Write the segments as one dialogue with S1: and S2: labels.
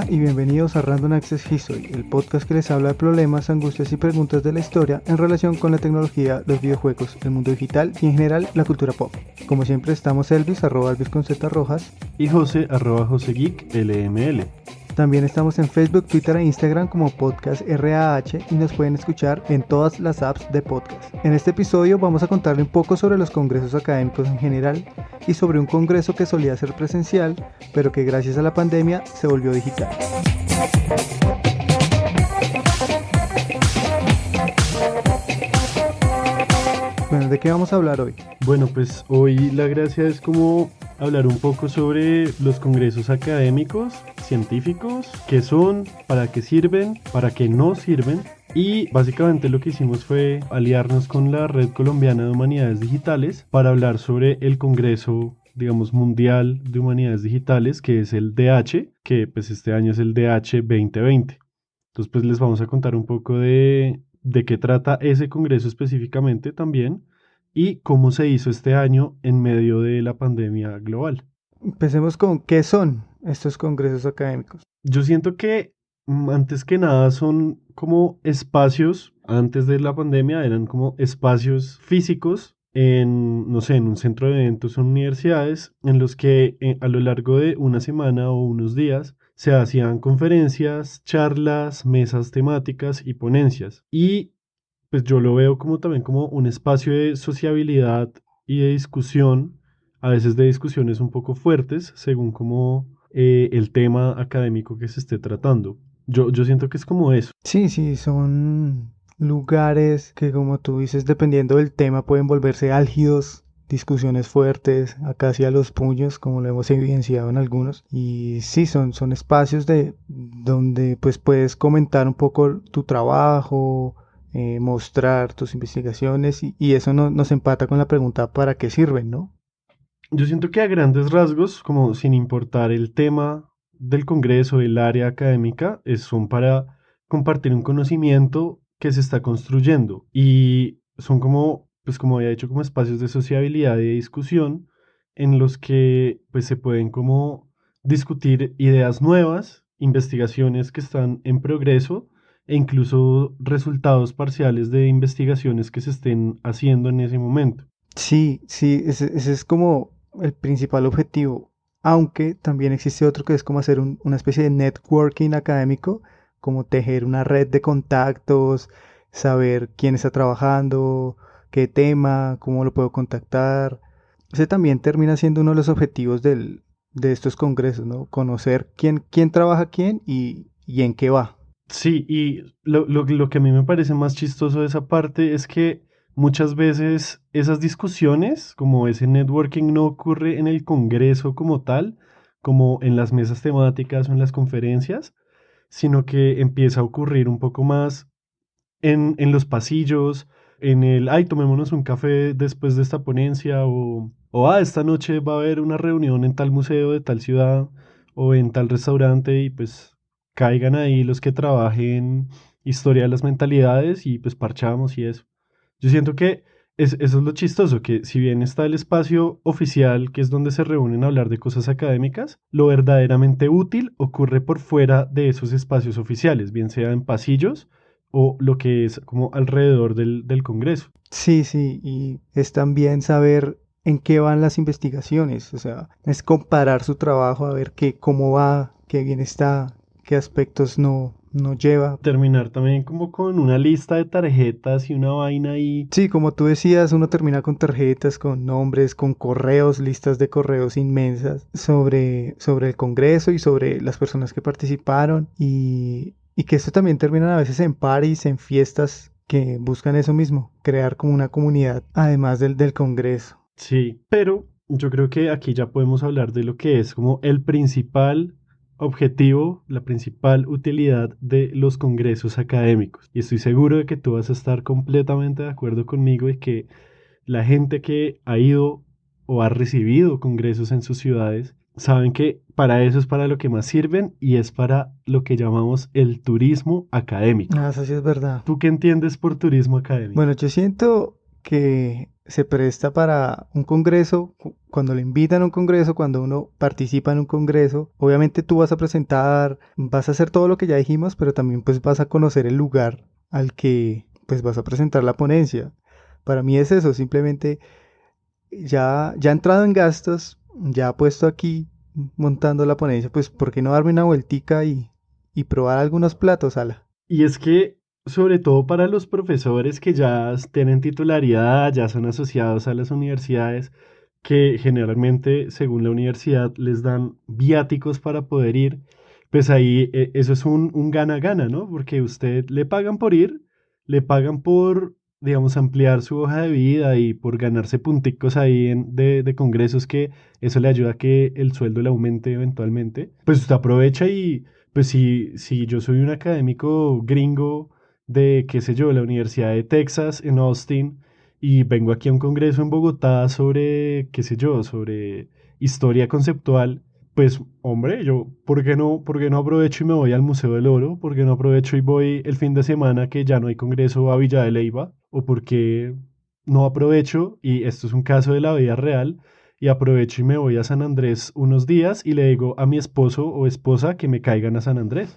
S1: Hola y bienvenidos a Random Access History, el podcast que les habla de problemas, angustias y preguntas de la historia en relación con la tecnología, los videojuegos, el mundo digital y en general la cultura pop. Como siempre estamos Elvis, @Elvis con Z Rojas,
S2: y José, @JoseGeek LML.
S1: También estamos en Facebook, Twitter e Instagram como Podcast RAH y nos pueden escuchar en todas las apps de podcast. En este episodio vamos a contarle un poco sobre los congresos académicos en general y sobre un congreso que solía ser presencial, pero que gracias a la pandemia se volvió digital. Bueno, ¿de qué vamos a hablar hoy?
S2: Bueno, pues hoy la gracia es como hablar un poco sobre los congresos académicos, científicos, qué son, para qué sirven, para qué no sirven. Y básicamente lo que hicimos fue aliarnos con la Red Colombiana de Humanidades Digitales para hablar sobre el Congreso, digamos, Mundial de Humanidades Digitales, que es el DH, que pues este año es el DH 2020. Entonces pues les vamos a contar un poco de qué trata ese congreso específicamente también y cómo se hizo este año en medio de la pandemia global.
S1: Empecemos con ¿qué son estos congresos académicos?
S2: Yo siento que antes que nada son como espacios, antes de la pandemia eran como espacios físicos en, no sé, en un centro de eventos o universidades en los que a lo largo de una semana o unos días se hacían conferencias, charlas, mesas temáticas y ponencias. Y pues yo lo veo como también como un espacio de sociabilidad y de discusión, a veces de discusiones un poco fuertes, según como el tema académico que se esté tratando. Yo siento que es como eso.
S1: Sí, son lugares que, como tú dices, dependiendo del tema pueden volverse álgidos, discusiones fuertes, casi a los puños, como lo hemos evidenciado en algunos. Y sí, son espacios donde pues puedes comentar un poco tu trabajo, mostrar tus investigaciones y eso nos empata con la pregunta ¿para qué sirven, no?
S2: Yo siento que a grandes rasgos, como sin importar el tema del congreso, el área académica, son para compartir un conocimiento que se está construyendo y son como, pues como había dicho, como espacios de sociabilidad y de discusión en los que pues se pueden como discutir ideas nuevas, investigaciones que están en progreso e incluso resultados parciales de investigaciones que se estén haciendo en ese momento.
S1: Sí, ese es como el principal objetivo, aunque también existe otro que es como hacer una especie de networking académico, como tejer una red de contactos, saber quién está trabajando, qué tema, cómo lo puedo contactar. Ese también termina siendo uno de los objetivos de estos congresos, ¿no? Conocer quién trabaja quién y en qué va.
S2: Sí, y lo que a mí me parece más chistoso de esa parte es que muchas veces esas discusiones, como ese networking, no ocurre en el Congreso como tal, como en las mesas temáticas o en las conferencias, sino que empieza a ocurrir un poco más en los pasillos, en el, ay, tomémonos un café después de esta ponencia, esta noche va a haber una reunión en tal museo de tal ciudad o en tal restaurante y pues caigan ahí los que trabajen historia de las mentalidades y pues parchamos y eso. Yo siento que eso es lo chistoso, que si bien está el espacio oficial, que es donde se reúnen a hablar de cosas académicas, lo verdaderamente útil ocurre por fuera de esos espacios oficiales, bien sea en pasillos o lo que es como alrededor del Congreso.
S1: Sí, y es también saber en qué van las investigaciones, o sea, es comparar su trabajo a ver cómo va, qué bien está, qué aspectos no lleva.
S2: Terminar también como con una lista de tarjetas y una vaina ahí.
S1: Sí, como tú decías, uno termina con tarjetas, con nombres, con correos, listas de correos inmensas sobre el Congreso y sobre las personas que participaron y que esto también termina a veces en parties, en fiestas que buscan eso mismo, crear como una comunidad, además del Congreso.
S2: Sí, pero yo creo que aquí ya podemos hablar de lo que es como el principal objetivo, la principal utilidad de los congresos académicos. Y estoy seguro de que tú vas a estar completamente de acuerdo conmigo y que la gente que ha ido o ha recibido congresos en sus ciudades saben que para eso es para lo que más sirven y es para lo que llamamos el turismo académico.
S1: Ah, eso sí es verdad.
S2: ¿Tú qué entiendes por turismo académico?
S1: Bueno, yo siento que se presta para un congreso, cuando le invitan a un congreso, cuando uno participa en un congreso, obviamente tú vas a presentar, vas a hacer todo lo que ya dijimos, pero también pues vas a conocer el lugar al que pues vas a presentar la ponencia. Para mí es eso, simplemente ya entrado en gastos, ya puesto aquí montando la ponencia, pues ¿por qué no darme una vueltica y probar algunos platos, Ala?
S2: Y es que, sobre todo para los profesores que ya tienen titularidad, ya son asociados a las universidades, que generalmente, según la universidad, les dan viáticos para poder ir, pues ahí eso es un gana-gana, ¿no? Porque usted le pagan por ir, le pagan por, digamos, ampliar su hoja de vida y por ganarse punticos ahí de congresos que eso le ayuda a que el sueldo le aumente eventualmente. Pues usted aprovecha y pues si yo soy un académico gringo de, qué sé yo, la Universidad de Texas en Austin y vengo aquí a un congreso en Bogotá sobre, qué sé yo, sobre historia conceptual, pues hombre, yo, por qué no aprovecho y me voy al Museo del Oro? ¿Por qué no aprovecho y voy el fin de semana que ya no hay congreso a Villa de Leyva? ¿O por qué no aprovecho, y esto es un caso de la vida real, y aprovecho y me voy a San Andrés unos días y le digo a mi esposo o esposa que me caigan a San Andrés?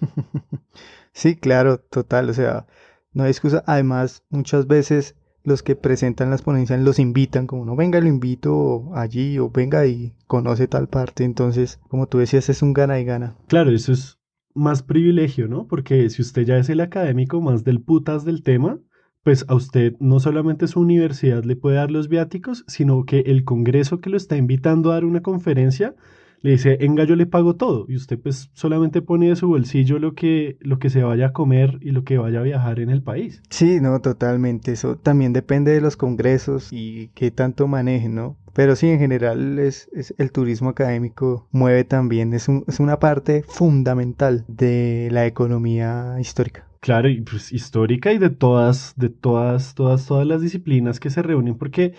S1: Sí, claro, total, o sea, no hay excusa. Además, muchas veces los que presentan las ponencias los invitan, como no venga, lo invito allí o venga y conoce tal parte. Entonces, como tú decías, es un gana y gana.
S2: Claro, eso es más privilegio, ¿no? Porque si usted ya es el académico más del putas del tema, pues a usted no solamente su universidad le puede dar los viáticos, sino que el congreso que lo está invitando a dar una conferencia le dice, venga, yo le pago todo. Y usted pues solamente pone de su bolsillo lo que se vaya a comer y lo que vaya a viajar en el país.
S1: Sí, no, totalmente. Eso también depende de los congresos y qué tanto manejen, ¿no? Pero sí, en general es el turismo académico mueve también, es una parte fundamental de la economía histórica.
S2: Claro, y pues histórica y todas las disciplinas que se reúnen, porque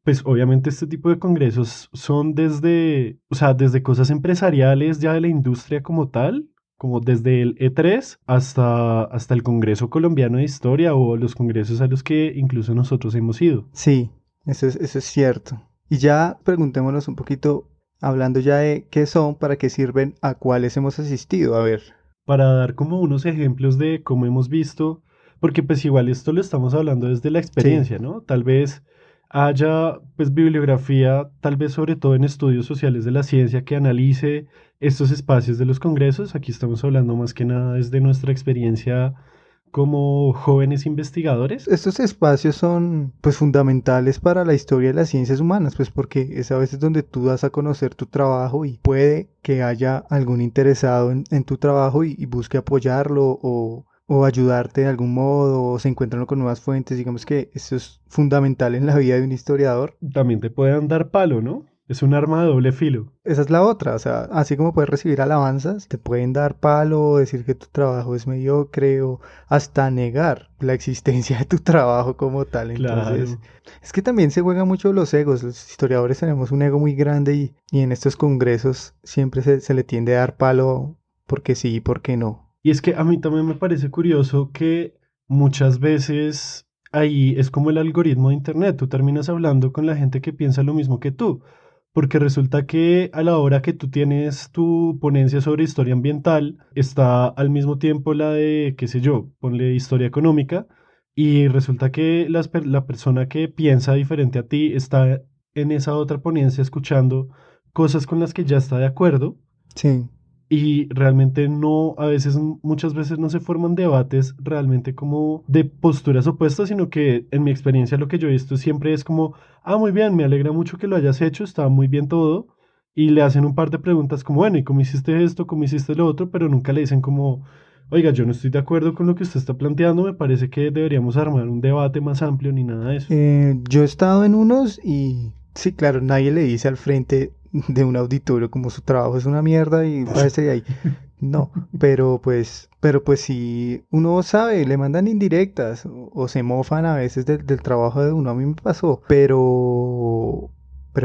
S2: pues obviamente este tipo de congresos son desde, o sea, desde cosas empresariales ya de la industria como tal, como desde el E3 hasta el Congreso Colombiano de Historia o los congresos a los que incluso nosotros hemos ido.
S1: Sí, eso es cierto. Y ya preguntémonos un poquito, hablando ya de qué son, para qué sirven, a cuáles hemos asistido. A ver,
S2: Para dar como unos ejemplos de cómo hemos visto, porque pues igual esto lo estamos hablando desde la
S1: sí,
S2: experiencia, ¿no? Tal vez haya pues bibliografía, tal vez sobre todo en estudios sociales de la ciencia que analice estos espacios de los congresos. Aquí estamos hablando más que nada desde nuestra experiencia como jóvenes investigadores.
S1: estos espacios son pues fundamentales para la historia de las ciencias humanas, pues porque es a veces donde tú das a conocer tu trabajo y puede que haya algún interesado en tu trabajo y busque apoyarlo o ayudarte de algún modo o se encuentran con nuevas fuentes. Digamos que eso es fundamental en la vida de un historiador.
S2: También te pueden dar palo, ¿no? Es un arma de doble filo.
S1: Esa es la otra, o sea, así como puedes recibir alabanzas, te pueden dar palo, decir que tu trabajo es mediocre o hasta negar la existencia de tu trabajo como tal. Entonces,
S2: Claro.
S1: es que también se juegan mucho los egos. Los historiadores tenemos un ego muy grande y en estos congresos siempre se le tiende a dar palo porque sí y porque no.
S2: Y es que a mí también me parece curioso que muchas veces ahí es como el algoritmo de Internet, tú terminas hablando con la gente que piensa lo mismo que tú, porque resulta que a la hora que tú tienes tu ponencia sobre historia ambiental, está al mismo tiempo la de, qué sé yo, ponle historia económica, y resulta que la persona que piensa diferente a ti está en esa otra ponencia escuchando cosas con las que ya está de acuerdo
S1: Sí.
S2: y realmente no, a veces, muchas veces no se forman debates realmente como de posturas opuestas, sino que en mi experiencia lo que yo he visto siempre es como, ah, muy bien, me alegra mucho que lo hayas hecho, está muy bien todo, y le hacen un par de preguntas como, bueno, ¿y cómo hiciste esto? ¿Cómo hiciste lo otro? Pero nunca le dicen como, oiga, yo no estoy de acuerdo con lo que usted está planteando, me parece que deberíamos armar un debate más amplio ni nada de eso.
S1: Yo he estado en unos y sí, claro, nadie le dice al frente de un auditorio como su trabajo es una mierda y váyase de ahí. No, pero pues si uno sabe, le mandan indirectas o se mofan a veces del trabajo de uno, a mí me pasó, pero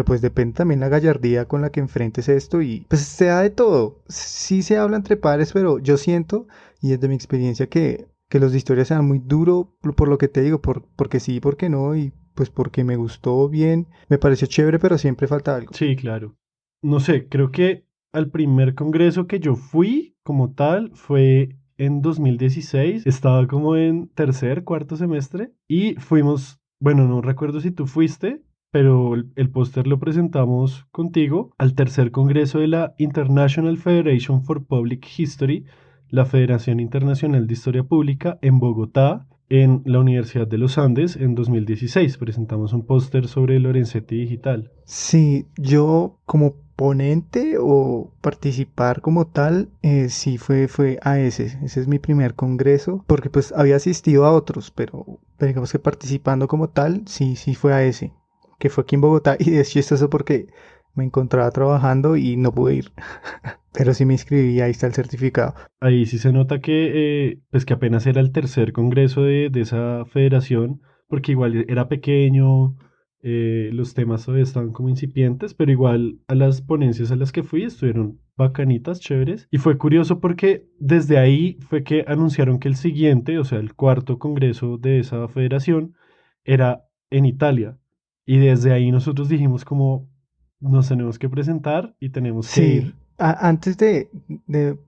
S1: pues depende también la gallardía con la que enfrentes esto y pues se da de todo. Sí se habla entre pares, pero yo siento, y desde mi experiencia, que los de historia se dan muy duro por lo que te digo, porque sí, porque no, y pues porque me gustó bien, me pareció chévere, pero siempre falta algo.
S2: Sí, claro. No sé, creo que al primer congreso que yo fui como tal fue en 2016. Estaba como en tercer, cuarto semestre y fuimos, bueno, no recuerdo si tú fuiste, pero el póster lo presentamos contigo al tercer congreso de la International Federation for Public History, la Federación Internacional de Historia Pública en Bogotá, en la Universidad de los Andes en 2016. Presentamos un póster sobre Lorenzetti Digital.
S1: Sí, yo como ponente o participar como tal, sí fue a ese es mi primer congreso, porque pues había asistido a otros, pero digamos que participando como tal, sí fue a ese, que fue aquí en Bogotá, y es chistoso porque me encontraba trabajando y no pude ir, pero sí me inscribí y ahí está el certificado.
S2: Ahí sí se nota que, pues que apenas era el tercer congreso de esa federación, porque igual era pequeño, los temas todavía estaban como incipientes, pero igual a las ponencias a las que fui estuvieron bacanitas, chéveres. Y fue curioso porque desde ahí fue que anunciaron que el siguiente, o sea, el cuarto congreso de esa federación, era en Italia. Y desde ahí nosotros dijimos como nos tenemos que presentar y tenemos que
S1: Sí,
S2: ir.
S1: antes de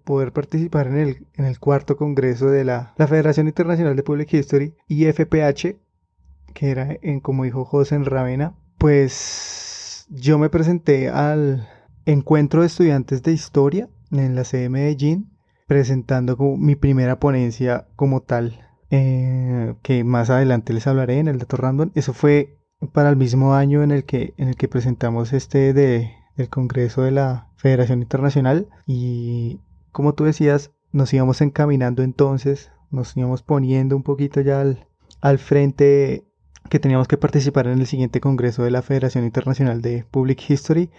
S1: poder participar en el cuarto congreso de la Federación Internacional de Public History, IFPH, que era en, como dijo José en Ravenna, pues yo me presenté al encuentro de estudiantes de historia en la sede de Medellín, presentando como mi primera ponencia como tal, que más adelante les hablaré en el dato random. Eso fue para el mismo año en el que presentamos del Congreso de la Federación Internacional y como tú decías, nos íbamos encaminando entonces, nos íbamos poniendo un poquito ya al frente que teníamos que participar en el siguiente congreso de la Federación Internacional de Public History,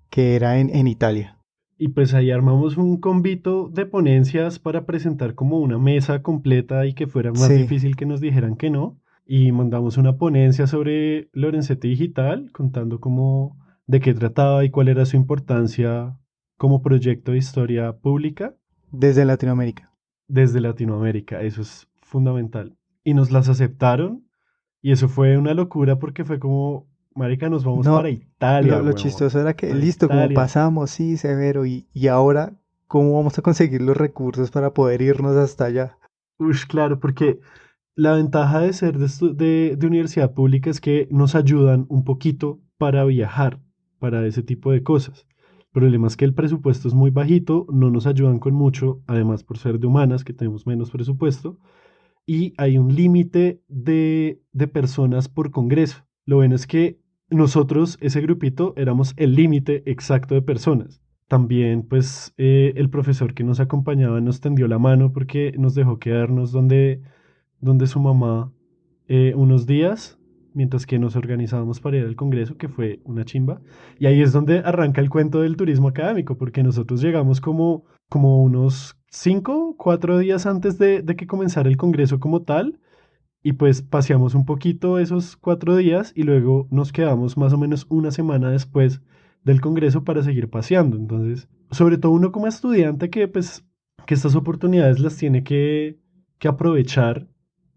S1: que era en Italia.
S2: Y pues ahí armamos un convito de ponencias para presentar como una mesa completa y que fuera más
S1: Sí,
S2: difícil que nos dijeran que no. Y mandamos una ponencia sobre Lorenzetti Digital, contando cómo, de qué trataba y cuál era su importancia como proyecto de historia pública
S1: desde Latinoamérica.
S2: desde Latinoamérica. Eso es fundamental. Y nos las aceptaron y eso fue una locura porque fue como, marica, nos vamos
S1: No,
S2: para Italia,
S1: lo
S2: huevón.
S1: chistoso era que,
S2: Para
S1: listo, como
S2: Italia.
S1: pasamos, sí, severo, y ahora, ¿cómo vamos a conseguir los recursos para poder irnos hasta allá?
S2: Ush, claro, porque la ventaja de ser de universidad pública es que nos ayudan un poquito para viajar, para ese tipo de cosas. El problema es que el presupuesto es muy bajito, no nos ayudan con mucho, además por ser de humanas, que tenemos menos presupuesto, y hay un límite de personas por congreso. Lo bueno es que nosotros, ese grupito, éramos el límite exacto de personas. También, pues, el profesor que nos acompañaba nos tendió la mano porque nos dejó quedarnos donde su mamá unos días, mientras que nos organizábamos para ir al Congreso, que fue una chimba. Y ahí es donde arranca el cuento del turismo académico, porque nosotros llegamos como unos 5, 4 días antes de que comenzara el Congreso como tal, y pues paseamos un poquito esos 4 días y luego nos quedamos más o menos una semana después del Congreso para seguir paseando. Entonces, sobre todo uno como estudiante que pues que estas oportunidades las tiene que aprovechar,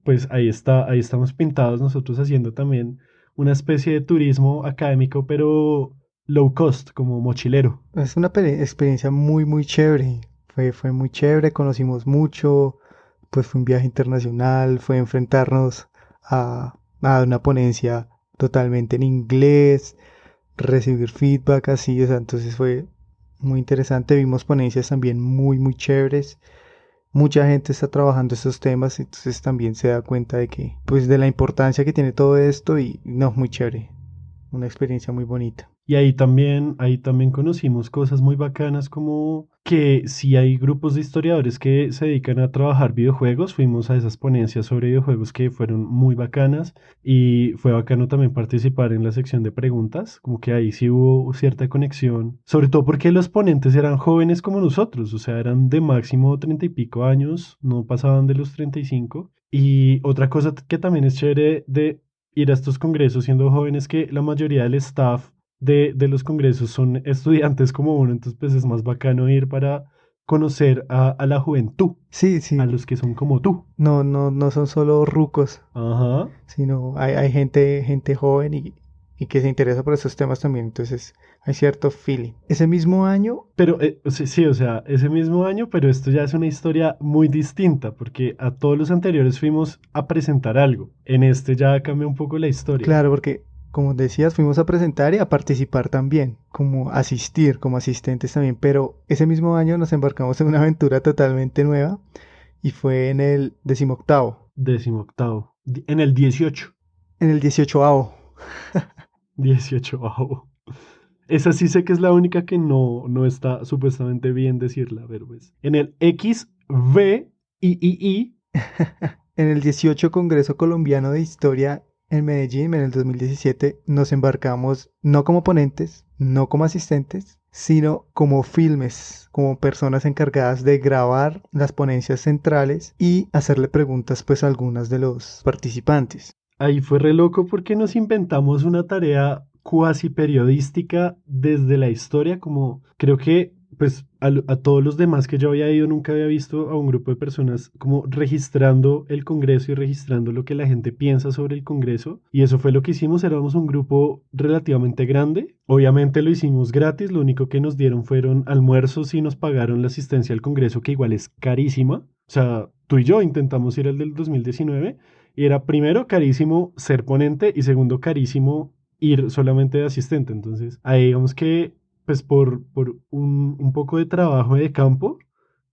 S2: pues ahí está, ahí estamos pintados nosotros haciendo también una especie de turismo académico, pero low cost, como mochilero.
S1: Es una experiencia muy, muy chévere. Fue muy chévere, conocimos mucho, pues fue un viaje internacional, fue enfrentarnos a una ponencia totalmente en inglés, recibir feedback así, o sea, entonces fue muy interesante. Vimos ponencias también muy, muy chéveres. Mucha gente está trabajando estos temas, entonces también se da cuenta de que, pues, de la importancia que tiene todo esto y no, muy chévere. Una experiencia muy bonita.
S2: Y ahí también conocimos cosas muy bacanas como que si hay grupos de historiadores que se dedican a trabajar videojuegos, fuimos a esas ponencias sobre videojuegos que fueron muy bacanas y fue bacano también participar en la sección de preguntas, como que ahí sí hubo cierta conexión, sobre todo porque los ponentes eran jóvenes como nosotros, o sea, eran de máximo 30 y pico años, no pasaban de los 35. Y otra cosa que también es chévere de ir a estos congresos siendo jóvenes que la mayoría del staff de los congresos son estudiantes como uno, entonces pues es más bacano ir para conocer a la juventud,
S1: Sí,
S2: a
S1: sí,
S2: los que son como tú.
S1: no, no, no son solo rucos,
S2: Ajá.
S1: sino hay gente joven y que se interesa por esos temas también, entonces hay cierto feeling. Ese mismo año,
S2: Pero sí, sí, o sea, ese mismo año, pero esto ya es una historia muy distinta, porque a todos los anteriores fuimos a presentar algo. En este ya cambia un poco la historia.
S1: claro, porque como decías, fuimos a presentar y a participar también, como asistir, como asistentes también, pero ese mismo año nos embarcamos en una aventura totalmente nueva y fue en el 18º,
S2: 18º. En el 18.
S1: en el 18º.
S2: 18. Esa sí sé que es la única que no está supuestamente bien decirla. A ver, pues. En el XVIII.
S1: En el 18 Congreso Colombiano de Historia en Medellín, en el 2017, nos embarcamos no como ponentes, no como asistentes, sino como filmes, como personas encargadas de grabar las ponencias centrales y hacerle preguntas pues a algunas de los participantes.
S2: Ahí fue re loco porque nos inventamos una tarea cuasi periodística desde la historia, como creo que pues a todos los demás que yo había ido nunca había visto a un grupo de personas como registrando el Congreso y registrando lo que la gente piensa sobre el Congreso. Y eso fue lo que hicimos, éramos un grupo relativamente grande. Obviamente lo hicimos gratis, lo único que nos dieron fueron almuerzos y nos pagaron la asistencia al Congreso, que igual es carísima. O sea, tú y yo intentamos ir al del 2019 y era primero carísimo ser ponente y segundo carísimo ir solamente de asistente. Entonces, ahí digamos que, pues por un poco de trabajo de campo,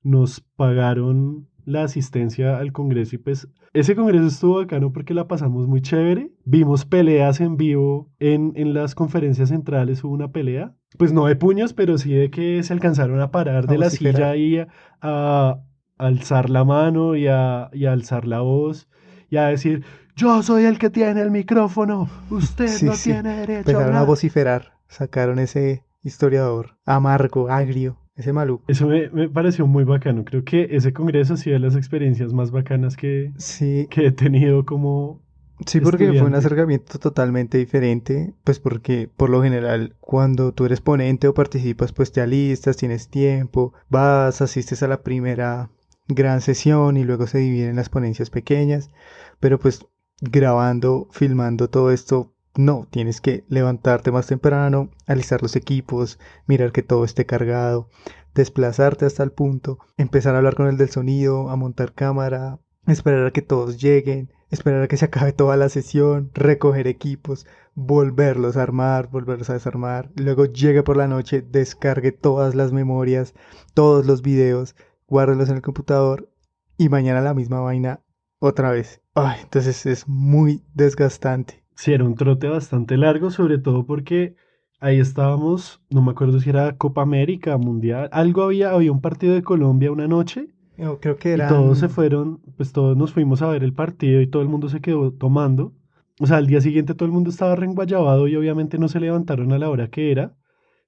S2: nos pagaron la asistencia al Congreso y pues ese Congreso estuvo bacano porque la pasamos muy chévere. Vimos peleas en vivo en las conferencias centrales, hubo una pelea. Pues no de puños, pero sí de que se alcanzaron a parar
S1: A
S2: de la
S1: vociferar.
S2: silla y a alzar la mano y a alzar la voz y a decir, yo soy el que tiene el micrófono, usted
S1: Sí,
S2: no
S1: sí.
S2: tiene derecho a
S1: Empezaron a
S2: hablar.
S1: vociferar. Sacaron ese historiador amargo, agrio, ese maluco.
S2: Eso me pareció muy bacano. Creo que ese congreso ha sido de las experiencias más bacanas
S1: Sí,
S2: que he tenido como
S1: sí, porque fue un
S2: estudiante.
S1: acercamiento totalmente diferente, pues porque por lo general cuando tú eres ponente o participas, pues te alistas, tienes tiempo, vas, asistes a la primera gran sesión y luego se dividen las ponencias pequeñas, pero pues grabando, filmando todo esto, no, tienes que levantarte más temprano, alistar los equipos, mirar que todo esté cargado, desplazarte hasta el punto, empezar a hablar con el del sonido, a montar cámara, esperar a que todos lleguen, esperar a que se acabe toda la sesión, recoger equipos, volverlos a armar, volverlos a desarmar, luego llegue por la noche, descargue todas las memorias, todos los videos, guárdelos en el computador y mañana la misma vaina otra vez. Ay, entonces es muy desgastante.
S2: Sí, era un trote bastante largo, sobre todo porque ahí estábamos, no me acuerdo si era Copa América, Mundial, algo había un partido de Colombia una noche
S1: Yo creo que
S2: y todos se
S1: eran,
S2: fueron, pues todos nos fuimos a ver el partido y todo el mundo se quedó tomando. O sea, al día siguiente todo el mundo estaba reenguayabado y obviamente no se levantaron a la hora que era.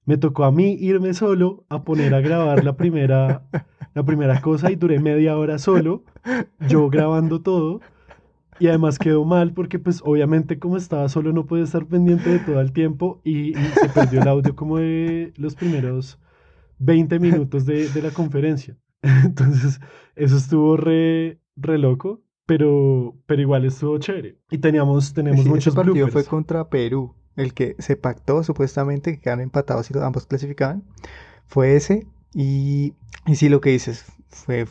S2: Me tocó a mí irme solo a poner a grabar la primera cosa y duré media hora solo, yo grabando todo. Y además quedó mal porque pues obviamente como estaba solo no podía estar pendiente de todo el tiempo y se perdió el audio como de los primeros 20 minutos de la conferencia. Entonces eso estuvo re loco, pero igual estuvo chévere. Y tenemos
S1: sí, ese
S2: muchos
S1: partido fue
S2: bloopers.
S1: contra Perú, el que se pactó supuestamente que quedaron empatados y ambos clasificaban. Fue ese. Y sí, lo que dices, fue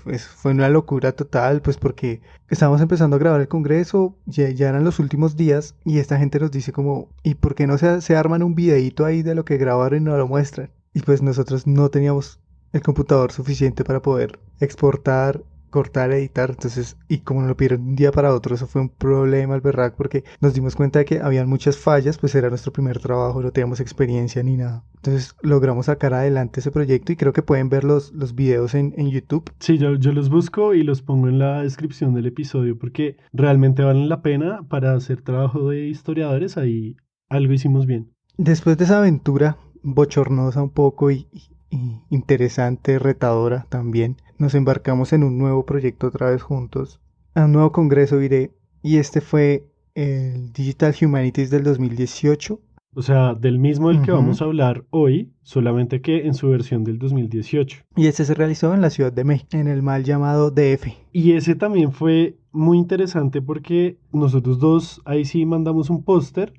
S1: una locura total, pues porque estábamos empezando a grabar el Congreso, ya eran los últimos días y esta gente nos dice como, ¿y por qué no se arman un videíto ahí de lo que grabaron y nos lo muestran? Y pues nosotros no teníamos el computador suficiente para poder exportar, cortar, editar, entonces, y como nos lo pidieron de un día para otro, eso fue un problema al berrac porque nos dimos cuenta de que habían muchas fallas, pues era nuestro primer trabajo, no teníamos experiencia ni nada. Entonces logramos sacar adelante ese proyecto y creo que pueden ver los videos en YouTube.
S2: Sí, yo los busco y los pongo en la descripción del episodio porque realmente valen la pena para hacer trabajo de historiadores. Ahí algo hicimos bien.
S1: Después de esa aventura bochornosa un poco y interesante, retadora también, nos embarcamos en un nuevo proyecto otra vez juntos, a un nuevo congreso iré, y este fue el Digital Humanities del 2018.
S2: O sea, del mismo del que
S1: Ujú.
S2: vamos a hablar hoy, solamente que en su versión del 2018.
S1: Y este se realizó en la Ciudad de México, en el mal llamado DF.
S2: Y ese también fue muy interesante porque nosotros dos ahí sí mandamos un póster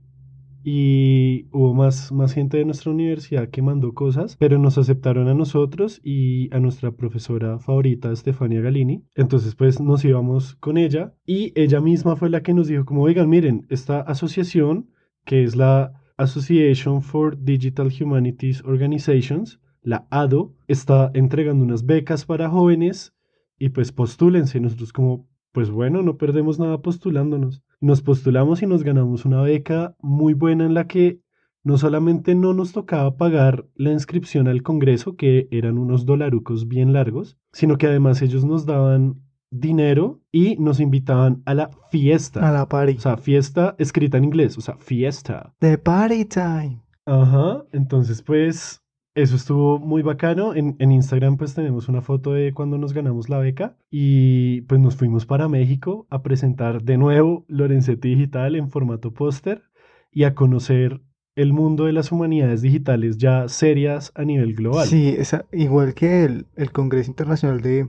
S2: y hubo más gente de nuestra universidad que mandó cosas, pero nos aceptaron a nosotros y a nuestra profesora favorita, Estefania Galini. Entonces, pues nos íbamos con ella y ella misma fue la que nos dijo como, oigan, miren, esta asociación, que es la Association for Digital Humanities Organizations, la ADO, está entregando unas becas para jóvenes y pues postúlense. Nosotros como, pues bueno, no perdemos nada postulándonos. Nos postulamos y nos ganamos una beca muy buena en la que no solamente no nos tocaba pagar la inscripción al Congreso, que eran unos dolarucos bien largos, sino que además ellos nos daban dinero y nos invitaban a la
S1: A
S2: fiesta.
S1: la
S2: O
S1: party.
S2: sea, fiesta escrita en inglés, o sea, fiesta.
S1: The party time.
S2: Ajá, entonces pues eso estuvo muy bacano. En Instagram pues tenemos una foto de cuando nos ganamos la beca y pues nos fuimos para México a presentar de nuevo Lorenzetti Digital en formato póster y a conocer el mundo de las humanidades digitales ya serias a nivel global.
S1: Sí, igual que el Congreso Internacional de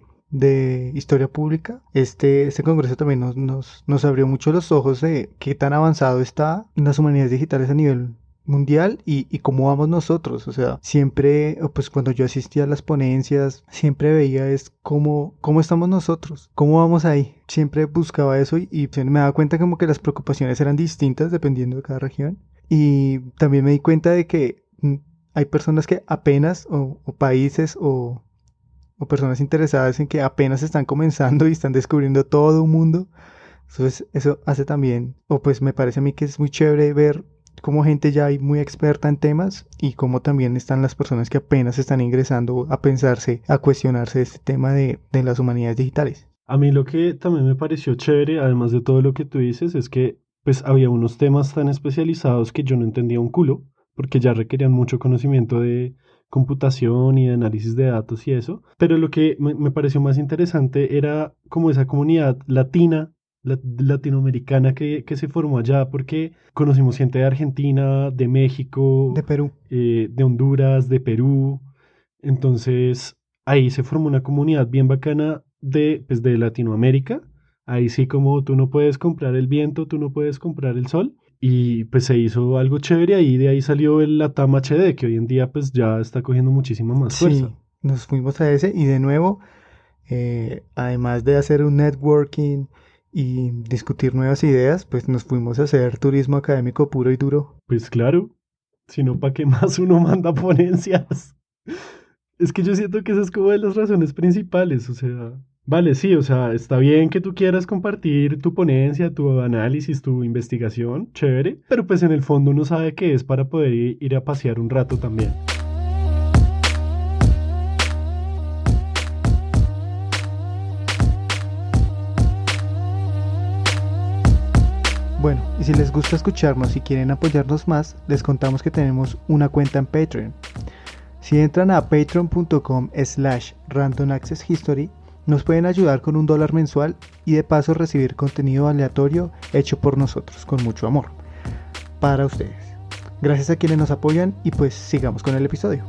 S1: Historia Pública, este congreso también nos abrió mucho los ojos de qué tan avanzado está las humanidades digitales a nivel mundial y cómo vamos nosotros. O sea, siempre, o pues cuando yo asistía a las ponencias, siempre veía es cómo estamos nosotros, cómo vamos ahí. Siempre buscaba eso y me daba cuenta como que las preocupaciones eran distintas dependiendo de cada región. Y también me di cuenta de que hay personas que apenas, o países o personas interesadas en que apenas están comenzando y están descubriendo todo un mundo. Entonces eso hace también, o pues me parece a mí que es muy chévere ver cómo gente ya hay muy experta en temas y cómo también están las personas que apenas están ingresando a pensarse, a cuestionarse este tema de las humanidades digitales.
S2: A mí lo que también me pareció chévere, además de todo lo que tú dices, es que pues había unos temas tan especializados que yo no entendía un culo, porque ya requerían mucho conocimiento de computación y de análisis de datos y eso. Pero lo que me pareció más interesante era como esa comunidad latina, latinoamericana que se formó allá, porque conocimos gente de Argentina, de
S1: De
S2: México,
S1: Perú.
S2: de Honduras, de Perú. Entonces, ahí se formó una comunidad bien bacana pues, de Latinoamérica. Ahí sí como tú no puedes comprar el viento, tú no puedes comprar el sol. Y pues se hizo algo chévere ahí, de ahí salió el Latam HD, que hoy en día pues ya está cogiendo muchísima más fuerza.
S1: Sí, nos fuimos a ese y de nuevo, además de hacer un networking y discutir nuevas ideas, pues nos fuimos a hacer turismo académico puro y duro.
S2: Pues claro, si no, ¿para qué más uno manda ponencias? Es que yo siento que esa es como de las razones principales, o sea, vale, sí, o sea, está bien que tú quieras compartir tu ponencia, tu análisis, tu investigación, chévere, pero pues en el fondo uno sabe que es para poder ir a pasear un rato también.
S1: Bueno, y si les gusta escucharnos y quieren apoyarnos más, les contamos que tenemos una cuenta en Patreon. Si entran a patreon.com/randomaccesshistory, nos pueden ayudar con $1 mensual y de paso recibir contenido aleatorio hecho por nosotros con mucho amor para ustedes. Gracias a quienes nos apoyan y pues sigamos con el episodio.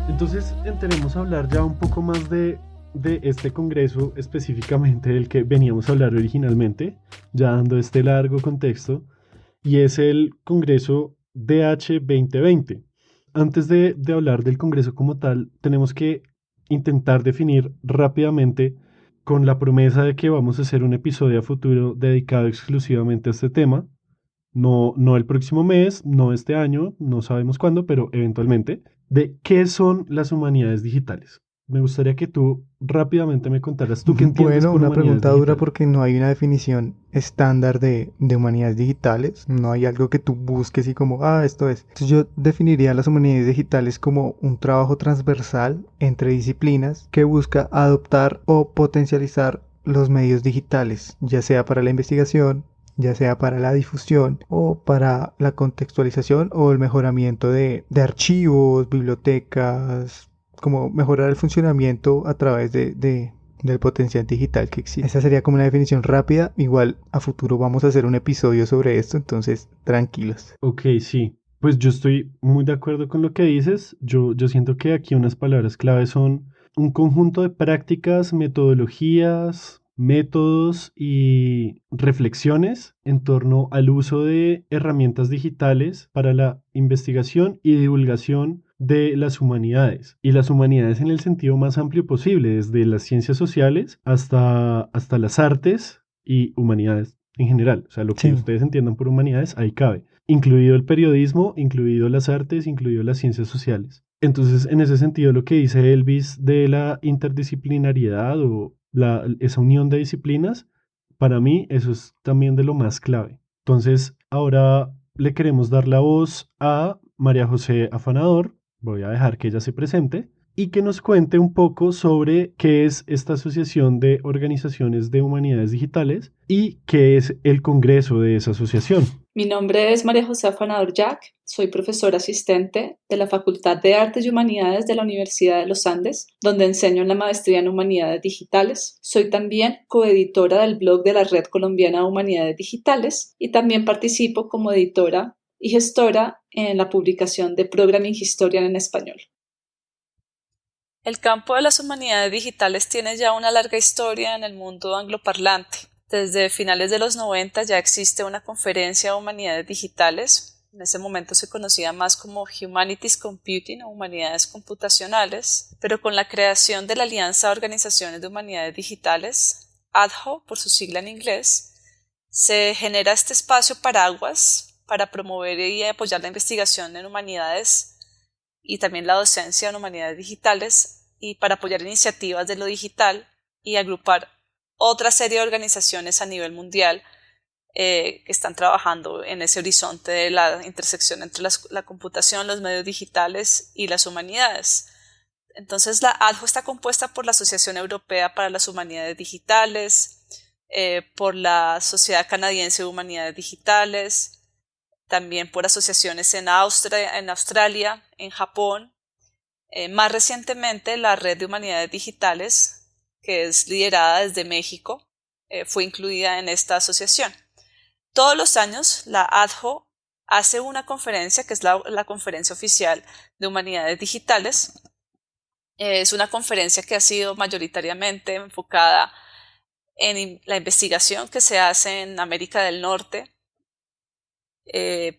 S2: Entonces, entremos a hablar ya un poco más de este congreso específicamente del que veníamos a hablar originalmente, ya dando este largo contexto, y es el Congreso DH 2020. Antes de hablar del Congreso como tal, tenemos que intentar definir rápidamente, con la promesa de que vamos a hacer un episodio a futuro dedicado exclusivamente a este tema, no el próximo mes, no este año, no sabemos cuándo, pero eventualmente, de qué son las humanidades digitales. Me gustaría que tú rápidamente me contaras, ¿tú qué entiendes
S1: Bueno,
S2: por
S1: una
S2: humanidades
S1: pregunta dura
S2: digitales?
S1: porque no hay una definición estándar de humanidades digitales. No hay algo que tú busques y como, esto es. Entonces yo definiría las humanidades digitales como un trabajo transversal entre disciplinas que busca adoptar o potencializar los medios digitales, ya sea para la investigación, ya sea para la difusión o para la contextualización o el mejoramiento de archivos, bibliotecas, como mejorar el funcionamiento a través del potencial digital que existe. Esa sería como una definición rápida. Igual a futuro vamos a hacer un episodio sobre esto, entonces tranquilos.
S2: Ok, sí. Pues yo estoy muy de acuerdo con lo que dices. Yo siento que aquí unas palabras clave son un conjunto de prácticas, metodologías, métodos y reflexiones en torno al uso de herramientas digitales para la investigación y divulgación de las humanidades. Y las humanidades en el sentido más amplio posible, desde las ciencias sociales hasta las artes y humanidades en general. O sea, lo que
S1: Sí.
S2: ustedes entiendan por humanidades, ahí cabe. Incluido el periodismo, incluido las artes, incluido las ciencias sociales. Entonces, en ese sentido, lo que dice Elvis de la interdisciplinariedad o esa unión de disciplinas, para mí eso es también de lo más clave. Entonces, ahora le queremos dar la voz a María José Afanador. Voy a dejar que ella se presente y que nos cuente un poco sobre qué es esta Asociación de Organizaciones de Humanidades Digitales y qué es el Congreso de esa asociación.
S3: Mi nombre es María José Afanador Jack, soy profesora asistente de la Facultad de Artes y Humanidades de la Universidad de los Andes, donde enseño en la maestría en Humanidades Digitales. Soy también coeditora del blog de la Red Colombiana de Humanidades Digitales y también participo como editora y gestora en la publicación de Programming Historian en español. El campo de las humanidades digitales tiene ya una larga historia en el mundo angloparlante. Desde finales de los 90 ya existe una conferencia de humanidades digitales. En ese momento se conocía más como Humanities Computing o Humanidades Computacionales, pero con la creación de la Alianza de Organizaciones de Humanidades Digitales, ADHO por su sigla en inglés, se genera este espacio paraguas para promover y apoyar la investigación en humanidades y también la docencia en humanidades digitales y para apoyar iniciativas de lo digital y agrupar otra serie de organizaciones a nivel mundial que están trabajando en ese horizonte de la intersección entre la computación, los medios digitales y las humanidades. Entonces la ADHO está compuesta por la Asociación Europea para las Humanidades Digitales, por la Sociedad Canadiense de Humanidades Digitales, también por asociaciones en Australia, en Japón, más recientemente la Red de Humanidades Digitales, que es liderada desde México, fue incluida en esta asociación. Todos los años la ADHO hace una conferencia que es la conferencia oficial de Humanidades Digitales. Es una conferencia que ha sido mayoritariamente enfocada en la investigación que se hace en América del Norte.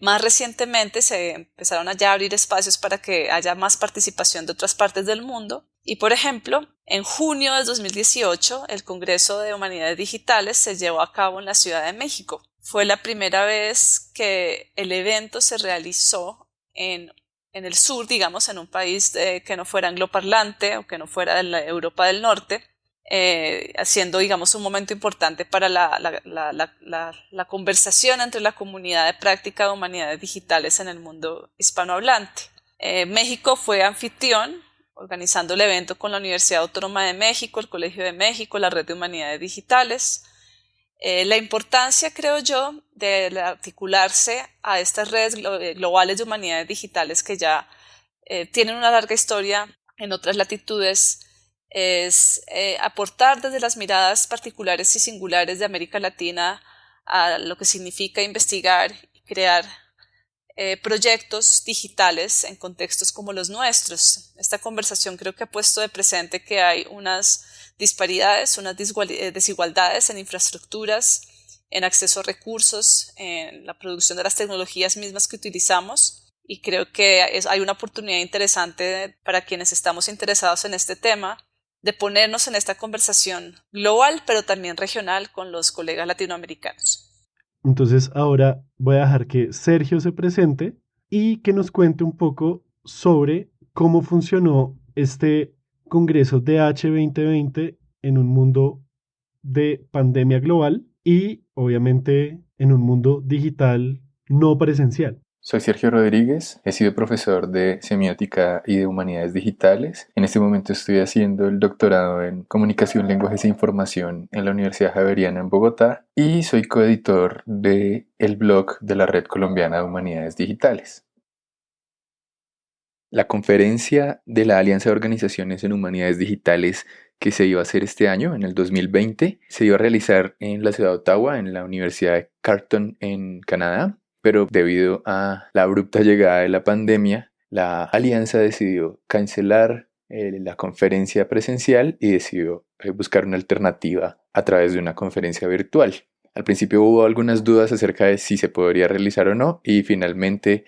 S3: Más recientemente se empezaron a ya abrir espacios para que haya más participación de otras partes del mundo. Y por ejemplo, en junio de 2018 el Congreso de Humanidades Digitales se llevó a cabo en la Ciudad de México. Fue la primera vez que el evento se realizó en el sur, digamos, en un país que no fuera angloparlante o que no fuera de la Europa del Norte. Haciendo, digamos, un momento importante para la conversación entre la comunidad de práctica de humanidades digitales en el mundo hispanohablante. México fue anfitrión, organizando el evento con la Universidad Autónoma de México, el Colegio de México, la Red de Humanidades Digitales. La importancia, creo yo, de articularse a estas redes globales de humanidades digitales que ya tienen una larga historia en otras latitudes es aportar desde las miradas particulares y singulares de América Latina a lo que significa investigar y crear proyectos digitales en contextos como los nuestros. Esta conversación creo que ha puesto de presente que hay unas disparidades, unas desigualdades en infraestructuras, en acceso a recursos, en la producción de las tecnologías mismas que utilizamos. Y creo que hay una oportunidad interesante para quienes estamos interesados en este tema de ponernos en esta conversación global, pero también regional con los colegas latinoamericanos.
S2: Entonces ahora voy a dejar que Sergio se presente y que nos cuente un poco sobre cómo funcionó este Congreso DH 2020 en un mundo de pandemia global y obviamente en un mundo digital no presencial.
S4: Soy Sergio Rodríguez, he sido profesor de semiótica y de humanidades digitales. En este momento estoy haciendo el doctorado en comunicación, lenguajes e información en la Universidad Javeriana en Bogotá y soy coeditor del blog de la Red Colombiana de Humanidades Digitales. La conferencia de la Alianza de Organizaciones en Humanidades Digitales que se iba a hacer este año, en el 2020, se iba a realizar en la ciudad de Ottawa, en la Universidad de Carleton, en Canadá, pero debido a la abrupta llegada de la pandemia, la alianza decidió cancelar la conferencia presencial y decidió buscar una alternativa a través de una conferencia virtual. Al principio hubo algunas dudas acerca de si se podría realizar o no y finalmente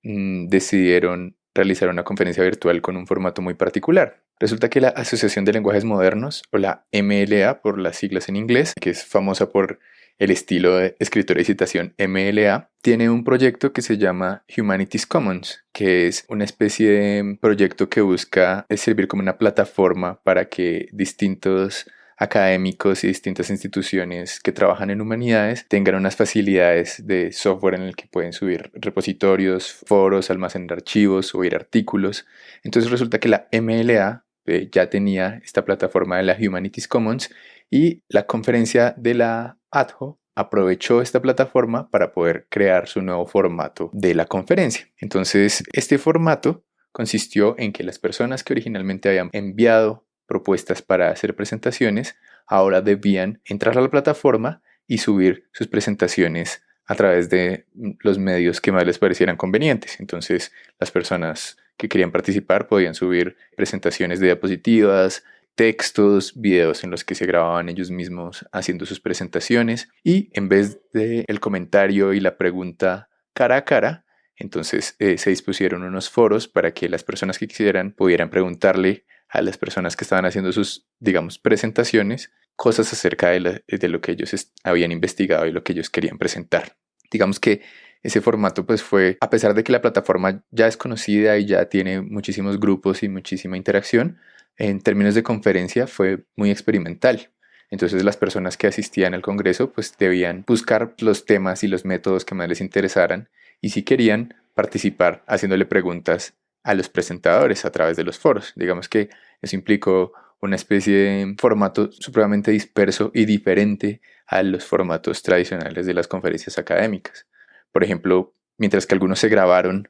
S4: decidieron realizar una conferencia virtual con un formato muy particular. Resulta que la Asociación de Lenguajes Modernos, o la MLA por las siglas en inglés, que es famosa por el estilo de escritura y citación MLA, tiene un proyecto que se llama Humanities Commons, que es una especie de proyecto que busca servir como una plataforma para que distintos académicos y distintas instituciones que trabajan en humanidades tengan unas facilidades de software en el que pueden subir repositorios, foros, almacenar archivos, subir artículos. Entonces resulta que la MLA ya tenía esta plataforma de la Humanities Commons y la conferencia de la ADHO aprovechó esta plataforma para poder crear su nuevo formato de la conferencia. Entonces, este formato consistió en que las personas que originalmente habían enviado propuestas para hacer presentaciones ahora debían entrar a la plataforma y subir sus presentaciones a través de los medios que más les parecieran convenientes. Entonces, las personas que querían participar podían subir presentaciones de diapositivas, textos, videos en los que se grababan ellos mismos haciendo sus presentaciones y en vez del comentario y la pregunta cara a cara, entonces se dispusieron unos foros para que las personas que quisieran pudieran preguntarle a las personas que estaban haciendo sus, digamos, presentaciones, cosas acerca de lo que ellos habían investigado y lo que ellos querían presentar. Digamos que ese formato pues fue, a pesar de que la plataforma ya es conocida y ya tiene muchísimos grupos y muchísima interacción, en términos de conferencia fue muy experimental. Entonces las personas que asistían al congreso pues debían buscar los temas y los métodos que más les interesaran y si querían participar haciéndole preguntas a los presentadores a través de los foros. Digamos que eso implicó una especie de formato supremamente disperso y diferente a los formatos tradicionales de las conferencias académicas. Por ejemplo, mientras que algunos se grabaron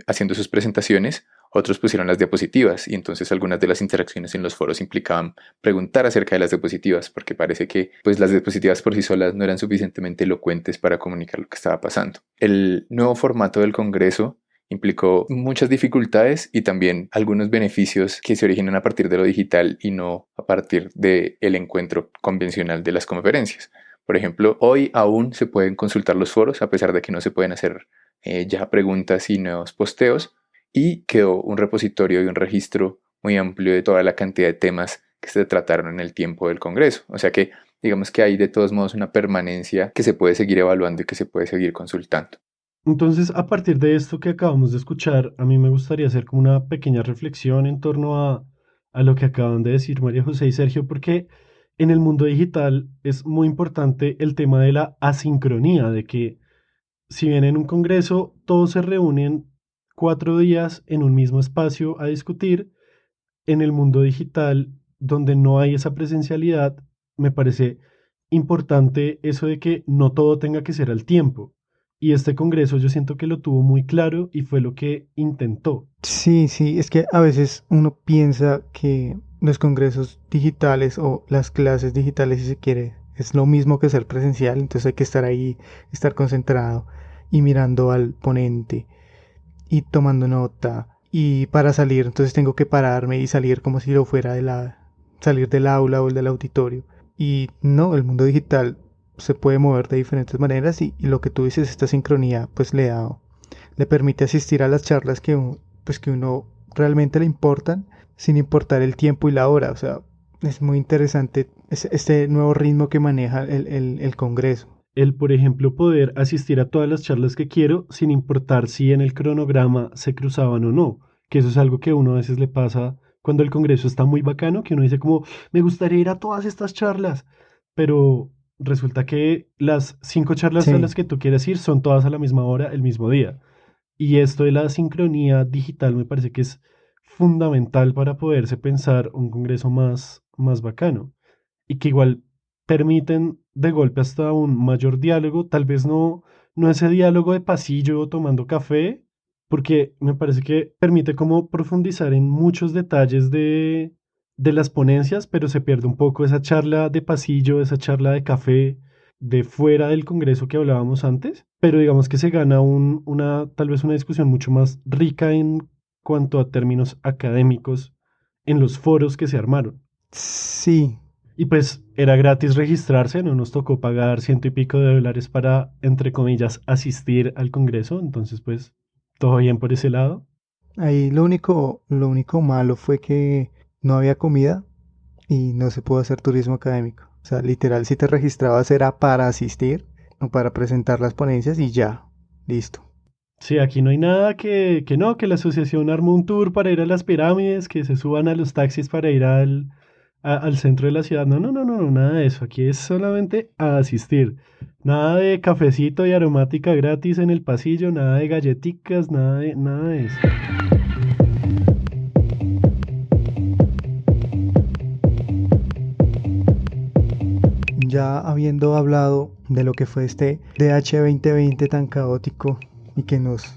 S4: haciendo sus presentaciones, otros pusieron las diapositivas y entonces algunas de las interacciones en los foros implicaban preguntar acerca de las diapositivas porque parece que pues, las diapositivas por sí solas no eran suficientemente elocuentes para comunicar lo que estaba pasando. El nuevo formato del Congreso implicó muchas dificultades y también algunos beneficios que se originan a partir de lo digital y no a partir del encuentro convencional de las conferencias. Por ejemplo, hoy aún se pueden consultar los foros a pesar de que no se pueden hacer ya preguntas y nuevos posteos y quedó un repositorio y un registro muy amplio de toda la cantidad de temas que se trataron en el tiempo del Congreso. O sea que digamos que hay de todos modos una permanencia que se puede seguir evaluando y que se puede seguir consultando.
S2: Entonces, a partir de esto que acabamos de escuchar, a mí me gustaría hacer como una pequeña reflexión en torno a lo que acaban de decir María José y Sergio, porque en el mundo digital es muy importante el tema de la asincronía, de que si bien en un congreso todos se reúnen 4 días en un mismo espacio a discutir, en el mundo digital, donde no hay esa presencialidad, me parece importante eso de que no todo tenga que ser al tiempo. Y este congreso yo siento que lo tuvo muy claro y fue lo que intentó.
S1: Sí, sí, es que a veces uno piensa que los congresos digitales o las clases digitales, si se quiere, es lo mismo que ser presencial, entonces hay que estar ahí, estar concentrado y mirando al ponente y tomando nota. Y para salir, entonces tengo que pararme y salir como si lo fuera salir del aula o del auditorio. Y no, el mundo digital se puede mover de diferentes maneras y lo que tú dices, esta sincronía, pues le permite asistir a las charlas que uno realmente le importan, sin importar el tiempo y la hora. O sea, es muy interesante este nuevo ritmo que maneja el Congreso.
S2: El, por ejemplo, poder asistir a todas las charlas que quiero sin importar si en el cronograma se cruzaban o no, que eso es algo que uno a veces le pasa cuando el congreso está muy bacano, que uno dice como, me gustaría ir a todas estas charlas, pero resulta que las 5 charlas a
S1: Sí,
S2: las que tú quieres ir son todas a la misma hora, el mismo día. Y esto de la sincronía digital me parece que es fundamental para poderse pensar un congreso más bacano y que igual permiten de golpe hasta un mayor diálogo, tal vez no ese diálogo de pasillo tomando café, porque me parece que permite como profundizar en muchos detalles de las ponencias, pero se pierde un poco esa charla de pasillo, esa charla de café, de fuera del Congreso que hablábamos antes, pero digamos que se gana tal vez una discusión mucho más rica en cuanto a términos académicos en los foros que se armaron.
S1: Sí,
S2: Y pues era gratis registrarse, no nos tocó pagar ciento y pico de dólares para, entre comillas, asistir al Congreso, entonces pues todo bien por ese lado.
S1: ahí lo único malo fue que no había comida y no se pudo hacer turismo académico. O sea, literal, si te registrabas era para asistir o para presentar las ponencias y ya, listo.
S2: Sí, aquí no hay nada que no, que la asociación armó un tour para ir a las pirámides, que se suban a los taxis para ir al centro de la ciudad. No, no, no, no, no, nada de eso. Aquí es solamente a asistir. Nada de cafecito y aromática gratis en el pasillo, nada de galletitas, nada de eso.
S1: Ya habiendo hablado de lo que fue este DH 2020 tan caótico y que nos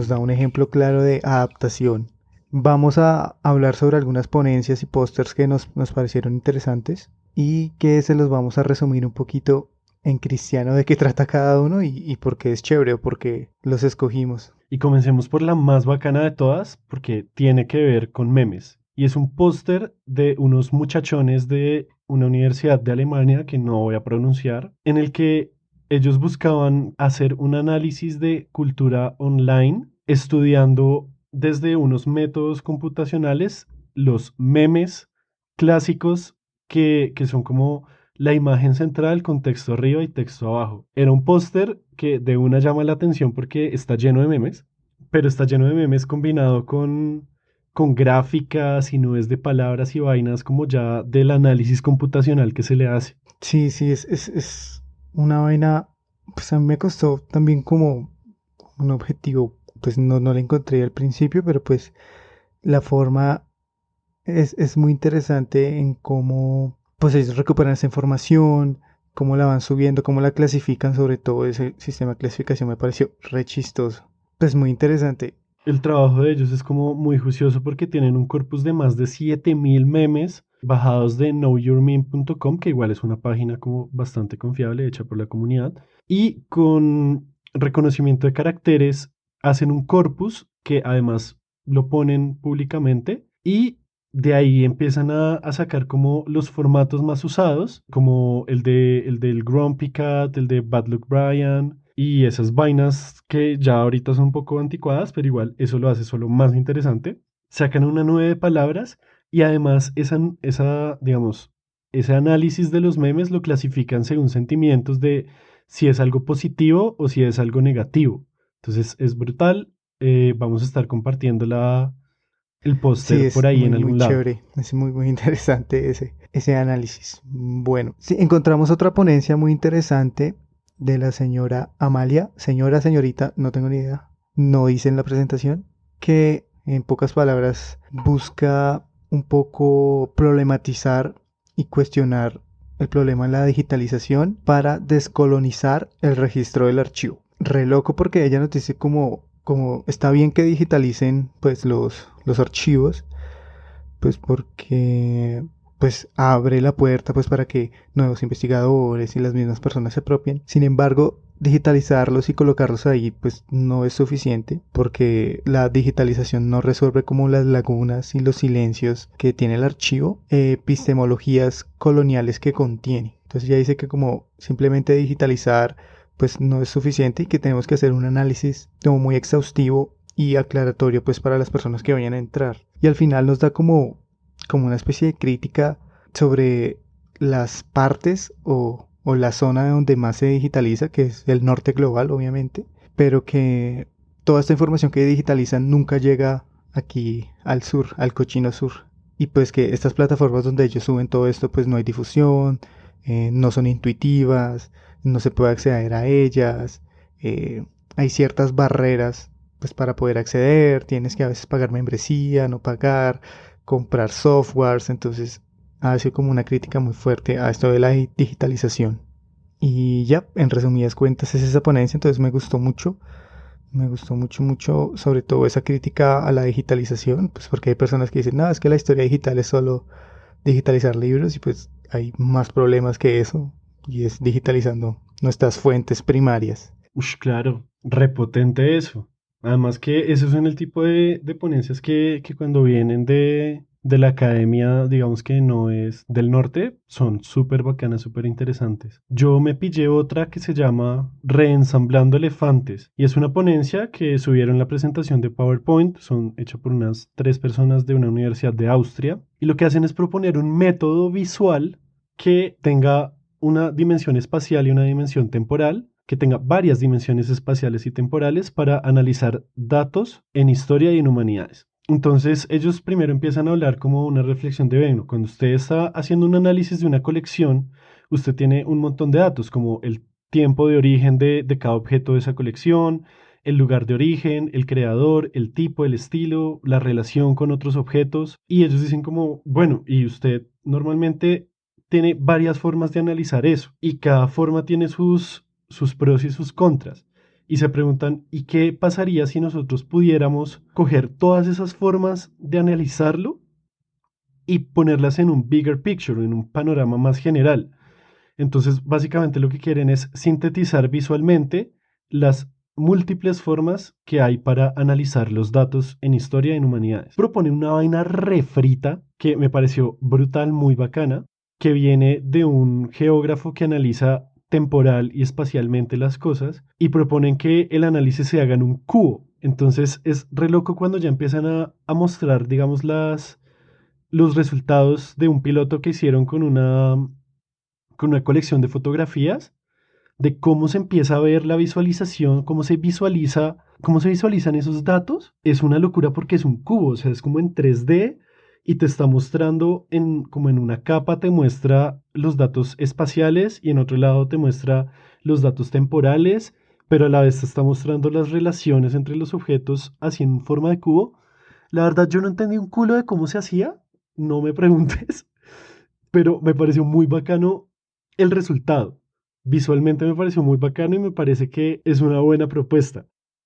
S1: da un ejemplo claro de adaptación, vamos a hablar sobre algunas ponencias y pósters que nos parecieron interesantes y que se los vamos a resumir un poquito en cristiano de qué trata cada uno y por qué es chévere o por qué los escogimos.
S2: Y comencemos por la más bacana de todas, porque tiene que ver con memes. Y es un póster de unos muchachones de una universidad de Alemania, que no voy a pronunciar, en el que ellos buscaban hacer un análisis de cultura online, estudiando desde unos métodos computacionales los memes clásicos que son como la imagen central con texto arriba y texto abajo. Era un póster que de una llama la atención porque está lleno de memes, pero está lleno de memes combinado con gráficas y nubes de palabras y vainas como ya del análisis computacional que se le hace.
S1: Sí, sí, es una vaina, pues a mí me costó también como un objetivo, pues no lo encontré al principio, pero pues la forma es muy interesante en cómo pues ellos recuperan esa información, cómo la van subiendo, cómo la clasifican, sobre todo ese sistema de clasificación me pareció re chistoso. Pues muy interesante.
S2: El trabajo de ellos es como muy juicioso porque tienen un corpus de más de 7000 memes bajados de knowyourmeme.com, que igual es una página como bastante confiable hecha por la comunidad, y con reconocimiento de caracteres hacen un corpus que además lo ponen públicamente y de ahí empiezan a sacar como los formatos más usados, como el del Grumpy Cat, el de Bad Luck Brian y esas vainas que ya ahorita son un poco anticuadas, pero igual eso lo hace solo más interesante. Sacan una nube de palabras y además digamos, ese análisis de los memes lo clasifican según sentimientos de si es algo positivo o si es algo negativo. Entonces es brutal. Vamos a estar compartiendo el
S1: Sí,
S2: póster por
S1: es
S2: ahí en
S1: muy
S2: algún lado.
S1: chévere, es muy interesante ese análisis. Bueno, sí, encontramos otra ponencia muy interesante de la señora Amalia, señorita, no tengo ni idea, no dice en la presentación, que en pocas palabras busca un poco problematizar y cuestionar el problema en la digitalización para descolonizar el registro del archivo. Re loco porque ella nos dice como está bien que digitalicen pues los archivos, pues porque pues abre la puerta pues para que nuevos investigadores y las mismas personas se apropien. Sin embargo, digitalizarlos y colocarlos ahí pues no es suficiente porque la digitalización no resuelve como las lagunas y los silencios que tiene el archivo, epistemologías coloniales que contiene. Entonces ya dice que como simplemente digitalizar pues no es suficiente y que tenemos que hacer un análisis como muy exhaustivo y aclaratorio pues para las personas que vayan a entrar. Y al final nos da como una especie de crítica sobre las partes o la zona donde más se digitaliza, que es el norte global obviamente, pero que toda esta información que digitalizan nunca llega aquí al sur, al cochino sur. Y pues que estas plataformas donde ellos suben todo esto pues no hay difusión, no son intuitivas, no se puede acceder a ellas, hay ciertas barreras pues para poder acceder, tienes que a veces pagar membresía, no pagar, comprar softwares, entonces hace como una crítica muy fuerte a esto de la digitalización. Y ya, en resumidas cuentas es esa ponencia, entonces me gustó mucho. Me gustó mucho, mucho, sobre todo esa crítica a la digitalización, pues porque hay personas que dicen, no, es que la historia digital es solo digitalizar libros y pues hay más problemas que eso y es digitalizando nuestras fuentes primarias.
S2: Ush, claro, repotente eso. Además que esos son el tipo de ponencias que cuando vienen de la academia, digamos que no es del norte, son súper bacanas, súper interesantes. Yo me pillé otra que se llama Reensamblando Elefantes y es una ponencia que subieron la presentación de PowerPoint, son hechas por unas 3 personas de una universidad de Austria y lo que hacen es proponer un método visual que tenga una dimensión espacial y una dimensión temporal, que tenga varias dimensiones espaciales y temporales para analizar datos en historia y en humanidades. Entonces, ellos primero empiezan a hablar como una reflexión de, bueno, cuando usted está haciendo un análisis de una colección, usted tiene un montón de datos, como el tiempo de origen de cada objeto de esa colección, el lugar de origen, el creador, el tipo, el estilo, la relación con otros objetos. Y ellos dicen como, bueno, y usted normalmente tiene varias formas de analizar eso y cada forma tiene sus pros y sus contras. Y se preguntan, ¿y qué pasaría si nosotros pudiéramos coger todas esas formas de analizarlo y ponerlas en un bigger picture, en un panorama más general? Entonces, básicamente lo que quieren es sintetizar visualmente las múltiples formas que hay para analizar los datos en historia y en humanidades. Proponen una vaina refrita que me pareció brutal, muy bacana, que viene de un geógrafo que analiza temporal y espacialmente las cosas y proponen que el análisis se haga en un cubo. Entonces es re loco cuando ya empiezan a mostrar, digamos, los resultados de un piloto que hicieron con una colección de fotografías de cómo se empieza a ver la visualización, cómo se visualizan esos datos. Es una locura porque es un cubo, o sea, es como en 3D y te está mostrando como en una capa te muestra los datos espaciales y en otro lado te muestra los datos temporales, pero a la vez te está mostrando las relaciones entre los objetos así en forma de cubo. La verdad yo no entendí un culo de cómo se hacía, no me preguntes, pero me pareció muy bacano el resultado. Visualmente me pareció muy bacano y me parece que es una buena propuesta.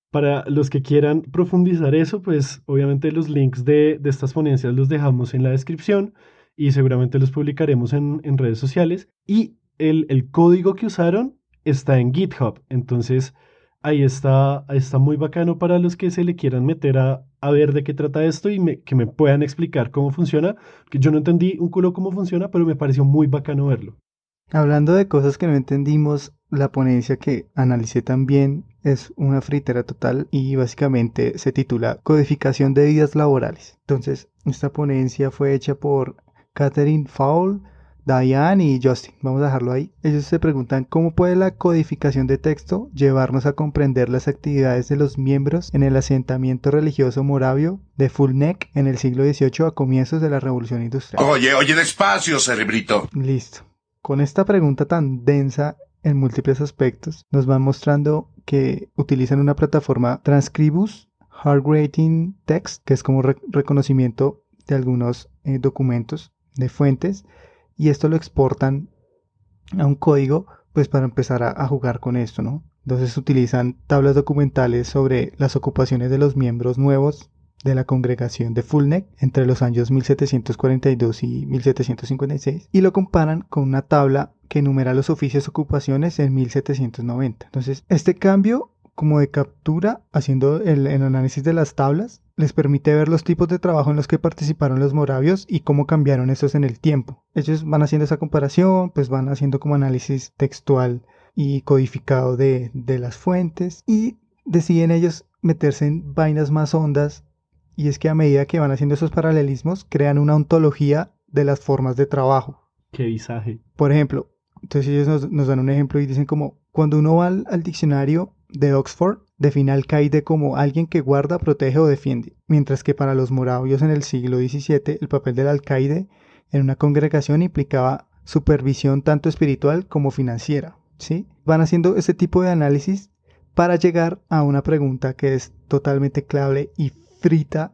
S2: Para los que quieran profundizar eso, pues obviamente los links de estas ponencias los dejamos en la descripción y seguramente los publicaremos en redes sociales. Y el código que usaron está en GitHub, entonces ahí está muy bacano para los que se le quieran meter a ver de qué trata esto y que me puedan explicar cómo funciona, que yo no entendí un culo cómo funciona, pero me pareció muy bacano verlo.
S1: Hablando de cosas que no entendimos, la ponencia que analicé también es una fritera total y básicamente se titula Codificación de vidas laborales. Entonces, esta ponencia fue hecha por Catherine Fowl, Diane y Justin. Vamos a dejarlo ahí. Ellos se preguntan cómo puede la codificación de texto llevarnos a comprender las actividades de los miembros en el asentamiento religioso moravio de Fulnek en el siglo XVIII a comienzos de la Revolución Industrial.
S5: Oye, despacio, cerebrito.
S1: Listo. Con esta pregunta tan densa en múltiples aspectos, nos van mostrando que utilizan una plataforma Transcribus Hard Rating Text, que es como reconocimiento de algunos documentos de fuentes, y esto lo exportan a un código pues para empezar a jugar con esto, ¿no? Entonces utilizan tablas documentales sobre las ocupaciones de los miembros nuevos de la congregación de Fulnek entre los años 1742 y 1756 y lo comparan con una tabla que enumera los oficios y ocupaciones en 1790. Entonces, este cambio como de captura, haciendo el análisis de las tablas, les permite ver los tipos de trabajo en los que participaron los moravios y cómo cambiaron estos en el tiempo. Ellos van haciendo esa comparación, pues van haciendo como análisis textual y codificado de las fuentes y deciden ellos meterse en vainas más hondas. Y es que a medida que van haciendo esos paralelismos, crean una ontología de las formas de trabajo.
S2: Qué visaje.
S1: Por ejemplo, entonces ellos nos dan un ejemplo y dicen como, cuando uno va al diccionario de Oxford, define alcaide como alguien que guarda, protege o defiende. Mientras que para los moravios en el siglo XVII, el papel del alcaide en una congregación implicaba supervisión tanto espiritual como financiera, ¿sí? Van haciendo ese tipo de análisis para llegar a una pregunta que es totalmente clave y frita,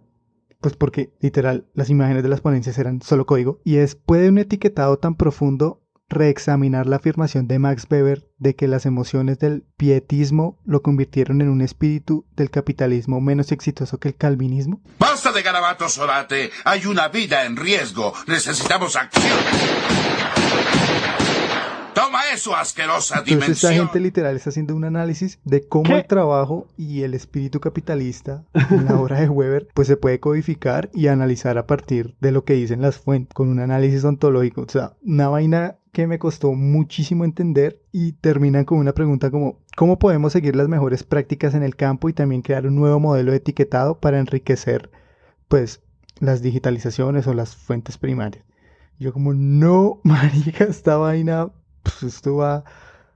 S1: pues porque literal las imágenes de las ponencias eran solo código, y es, ¿puede un etiquetado tan profundo reexaminar la afirmación de Max Weber de que las emociones del pietismo lo convirtieron en un espíritu del capitalismo menos exitoso que el calvinismo?
S5: Basta de garabatos, Sorate. Hay una vida en riesgo. Necesitamos acción. Toma eso, asquerosa
S1: Entonces esta
S5: dimensión.
S1: gente literal está haciendo un análisis de cómo el trabajo y el espíritu capitalista en la obra de Weber pues se puede codificar y analizar a partir de lo que dicen las fuentes, con un análisis ontológico. O sea, una vaina que me costó muchísimo entender y terminan con una pregunta como ¿cómo podemos seguir las mejores prácticas en el campo y también crear un nuevo modelo de etiquetado para enriquecer pues las digitalizaciones o las fuentes primarias? Yo como, no, marica, esta vaina, pues esto va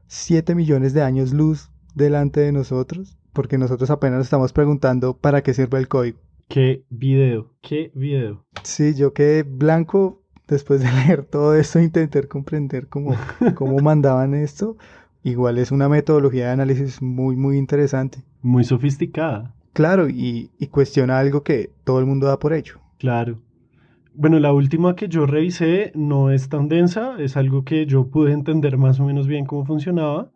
S1: 7 millones de años luz delante de nosotros, porque nosotros apenas nos estamos preguntando para qué sirve el código.
S2: Qué video, qué video.
S1: Sí, yo quedé blanco después de leer todo esto e intentar comprender cómo mandaban esto. Igual es una metodología de análisis muy, muy interesante.
S2: Muy sofisticada.
S1: Claro, y cuestiona algo que todo el mundo da por hecho.
S2: Claro. Bueno, la última que yo revisé no es tan densa, es algo que yo pude entender más o menos bien cómo funcionaba.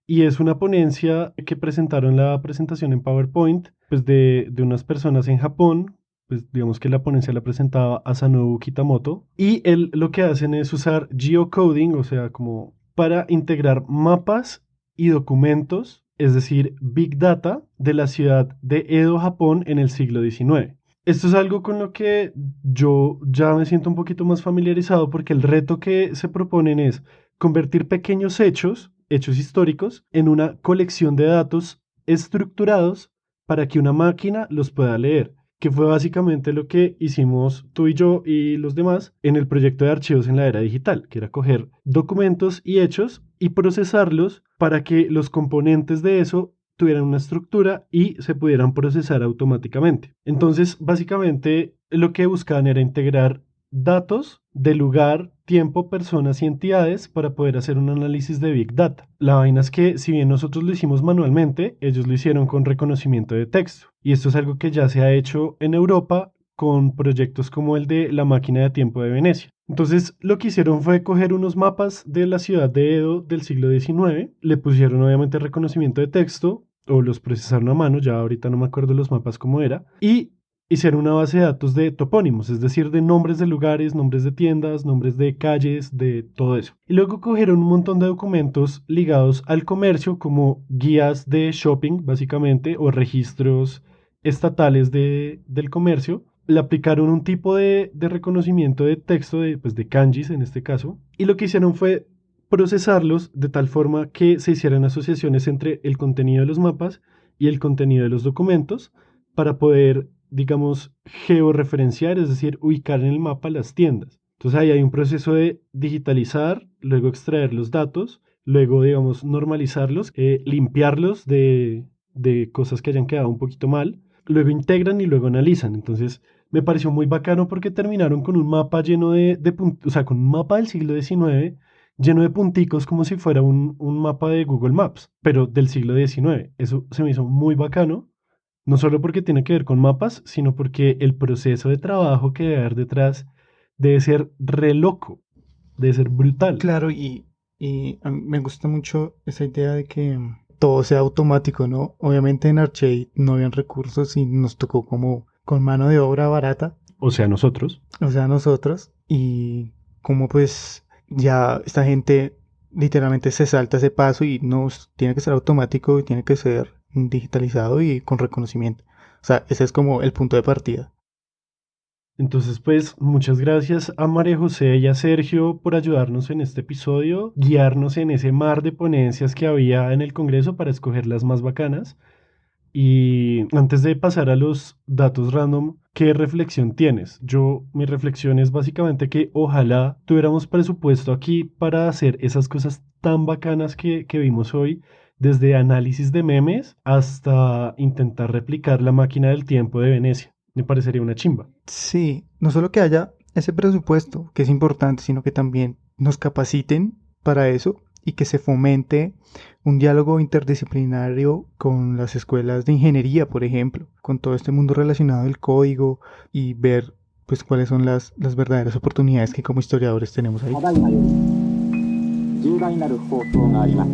S2: Y es una ponencia que presentaron la presentación en PowerPoint, pues de unas personas en Japón. Pues digamos que la ponencia la presentaba Asanobu Kitamoto. Y él lo que hacen es usar geocoding, o sea, como para integrar mapas y documentos, es decir, Big Data de la ciudad de Edo, Japón, en el siglo XIX. Esto es algo con lo que yo ya me siento un poquito más familiarizado porque el reto que se proponen es convertir pequeños hechos históricos, en una colección de datos estructurados para que una máquina los pueda leer, que fue básicamente lo que hicimos tú y yo y los demás en el proyecto de archivos en la era digital, que era coger documentos y hechos y procesarlos para que los componentes de eso tuvieran una estructura y se pudieran procesar automáticamente. Entonces, básicamente, lo que buscaban era integrar datos de lugar, tiempo, personas y entidades para poder hacer un análisis de Big Data. La vaina es que, si bien nosotros lo hicimos manualmente, ellos lo hicieron con reconocimiento de texto. Y esto es algo que ya se ha hecho en Europa con proyectos como el de la máquina de tiempo de Venecia. Entonces, lo que hicieron fue coger unos mapas de la ciudad de Edo del siglo XIX, le pusieron obviamente reconocimiento de texto, o los procesaron a mano, ya ahorita no me acuerdo los mapas cómo era, y hicieron una base de datos de topónimos, es decir, de nombres de lugares, nombres de tiendas, nombres de calles, de todo eso. Y luego cogieron un montón de documentos ligados al comercio, como guías de shopping, básicamente, o registros estatales del comercio. Le aplicaron un tipo de reconocimiento de texto, de kanjis en este caso, y lo que hicieron fue procesarlos de tal forma que se hicieran asociaciones entre el contenido de los mapas y el contenido de los documentos para poder, digamos, georreferenciar, es decir, ubicar en el mapa las tiendas. Entonces ahí hay un proceso de digitalizar, luego extraer los datos, luego, digamos, normalizarlos, limpiarlos de cosas que hayan quedado un poquito mal, luego integran y luego analizan. Entonces me pareció muy bacano porque terminaron con un mapa lleno o sea, con un mapa del siglo XIX lleno de punticos como si fuera un mapa de Google Maps, pero del siglo XIX. Eso se me hizo muy bacano, no solo porque tiene que ver con mapas, sino porque el proceso de trabajo que debe haber detrás debe ser re loco, debe ser brutal.
S1: Claro, y a mí me gusta mucho esa idea de que todo sea automático, ¿no? Obviamente en Archie no habían recursos y nos tocó como con mano de obra barata.
S2: O sea, nosotros.
S1: Y como pues ya esta gente literalmente se salta ese paso y no tiene que ser automático y tiene que ser digitalizado y con reconocimiento. O sea, ese es como el punto de partida.
S2: Entonces, pues, muchas gracias a María José y a Sergio por ayudarnos en este episodio, guiarnos en ese mar de ponencias que había en el Congreso para escoger las más bacanas. Y antes de pasar a los datos random, ¿qué reflexión tienes? Mi reflexión es básicamente que ojalá tuviéramos presupuesto aquí para hacer esas cosas tan bacanas que vimos hoy, desde análisis de memes hasta intentar replicar la máquina del tiempo de Venecia. Me parecería una chimba.
S1: Sí, no solo que haya ese presupuesto, que es importante, sino que también nos capaciten para eso y que se fomente un diálogo interdisciplinario con las escuelas de ingeniería, por ejemplo, con todo este mundo relacionado al código y ver pues cuáles son las verdaderas oportunidades que como historiadores tenemos ahí.
S6: 重大なる放送があります。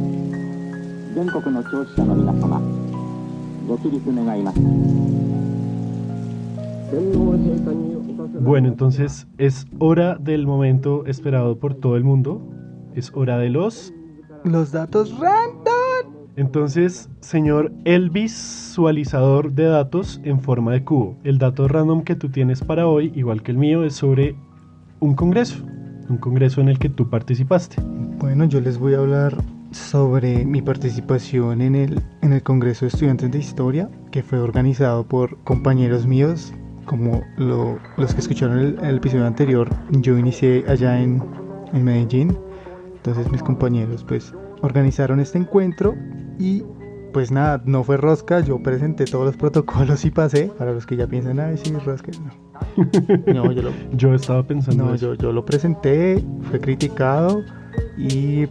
S6: 全国の聴取者の皆様、ご起立願います。
S2: Bueno, entonces es hora del momento esperado por todo el mundo. Es hora de los
S1: datos random.
S2: Entonces, señor, el visualizador de datos en forma de cubo. El dato random que tú tienes para hoy, igual que el mío, es sobre un congreso en el que tú participaste.
S1: Bueno, yo les voy a hablar sobre mi participación en el Congreso de Estudiantes de Historia, que fue organizado por compañeros míos, como los que escucharon el episodio anterior. Yo inicié allá en Medellín, entonces mis compañeros pues organizaron este encuentro y pues nada, no fue rosca, yo presenté todos los protocolos y pasé. Para los que ya piensan, ay sí, rosca, no,
S2: yo estaba pensando
S1: no,
S2: eso.
S1: yo lo presenté, fue criticado,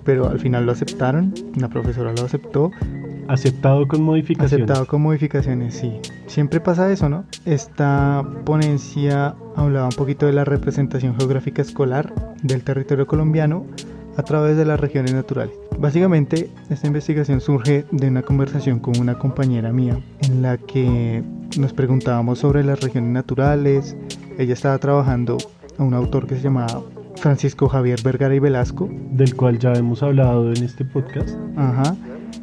S1: pero al final lo aceptaron, la profesora lo aceptó.
S2: Aceptado con modificaciones.
S1: Aceptado con modificaciones, sí. Siempre pasa eso, ¿no? Esta ponencia hablaba un poquito de la representación geográfica escolar del territorio colombiano a través de las regiones naturales. Básicamente, esta investigación surge de una conversación con una compañera mía en la que nos preguntábamos sobre las regiones naturales. Ella estaba trabajando a un autor que se llamaba Francisco Javier Vergara y Velasco,
S2: del cual ya hemos hablado en este podcast.
S1: Ajá,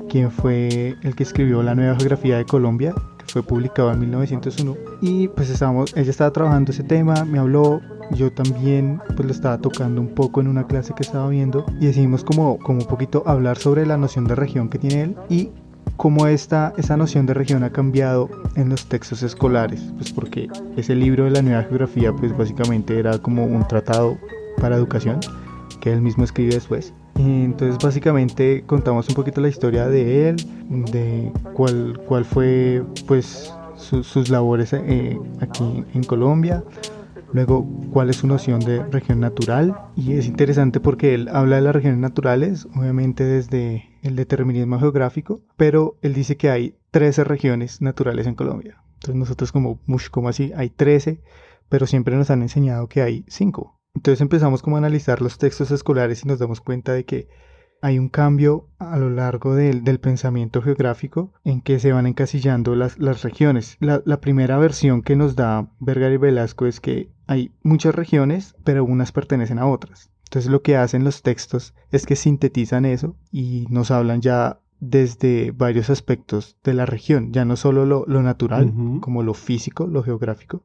S1: quien fue el que escribió La Nueva Geografía de Colombia, que fue publicado en 1901. Y pues ella estaba trabajando ese tema, me habló, yo también pues lo estaba tocando un poco en una clase que estaba viendo, y decidimos como un poquito hablar sobre la noción de región que tiene él y cómo esa noción de región ha cambiado en los textos escolares, pues porque ese libro de La Nueva Geografía pues básicamente era como un tratado para educación que él mismo escribe después. Y entonces básicamente contamos un poquito la historia de él, de cuál fue pues sus labores aquí en Colombia, luego cuál es su noción de región natural. Y es interesante porque él habla de las regiones naturales, obviamente desde el determinismo geográfico, pero él dice que hay 13 regiones naturales en Colombia. Entonces nosotros como así? Hay 13, pero siempre nos han enseñado que hay 5. Entonces empezamos como a analizar los textos escolares y nos damos cuenta de que hay un cambio a lo largo del pensamiento geográfico en que se van encasillando las regiones. La primera versión que nos da Vergara y Velasco es que hay muchas regiones, pero unas pertenecen a otras. Entonces lo que hacen los textos es que sintetizan eso y nos hablan ya desde varios aspectos de la región, ya no solo lo natural, como lo físico, lo geográfico,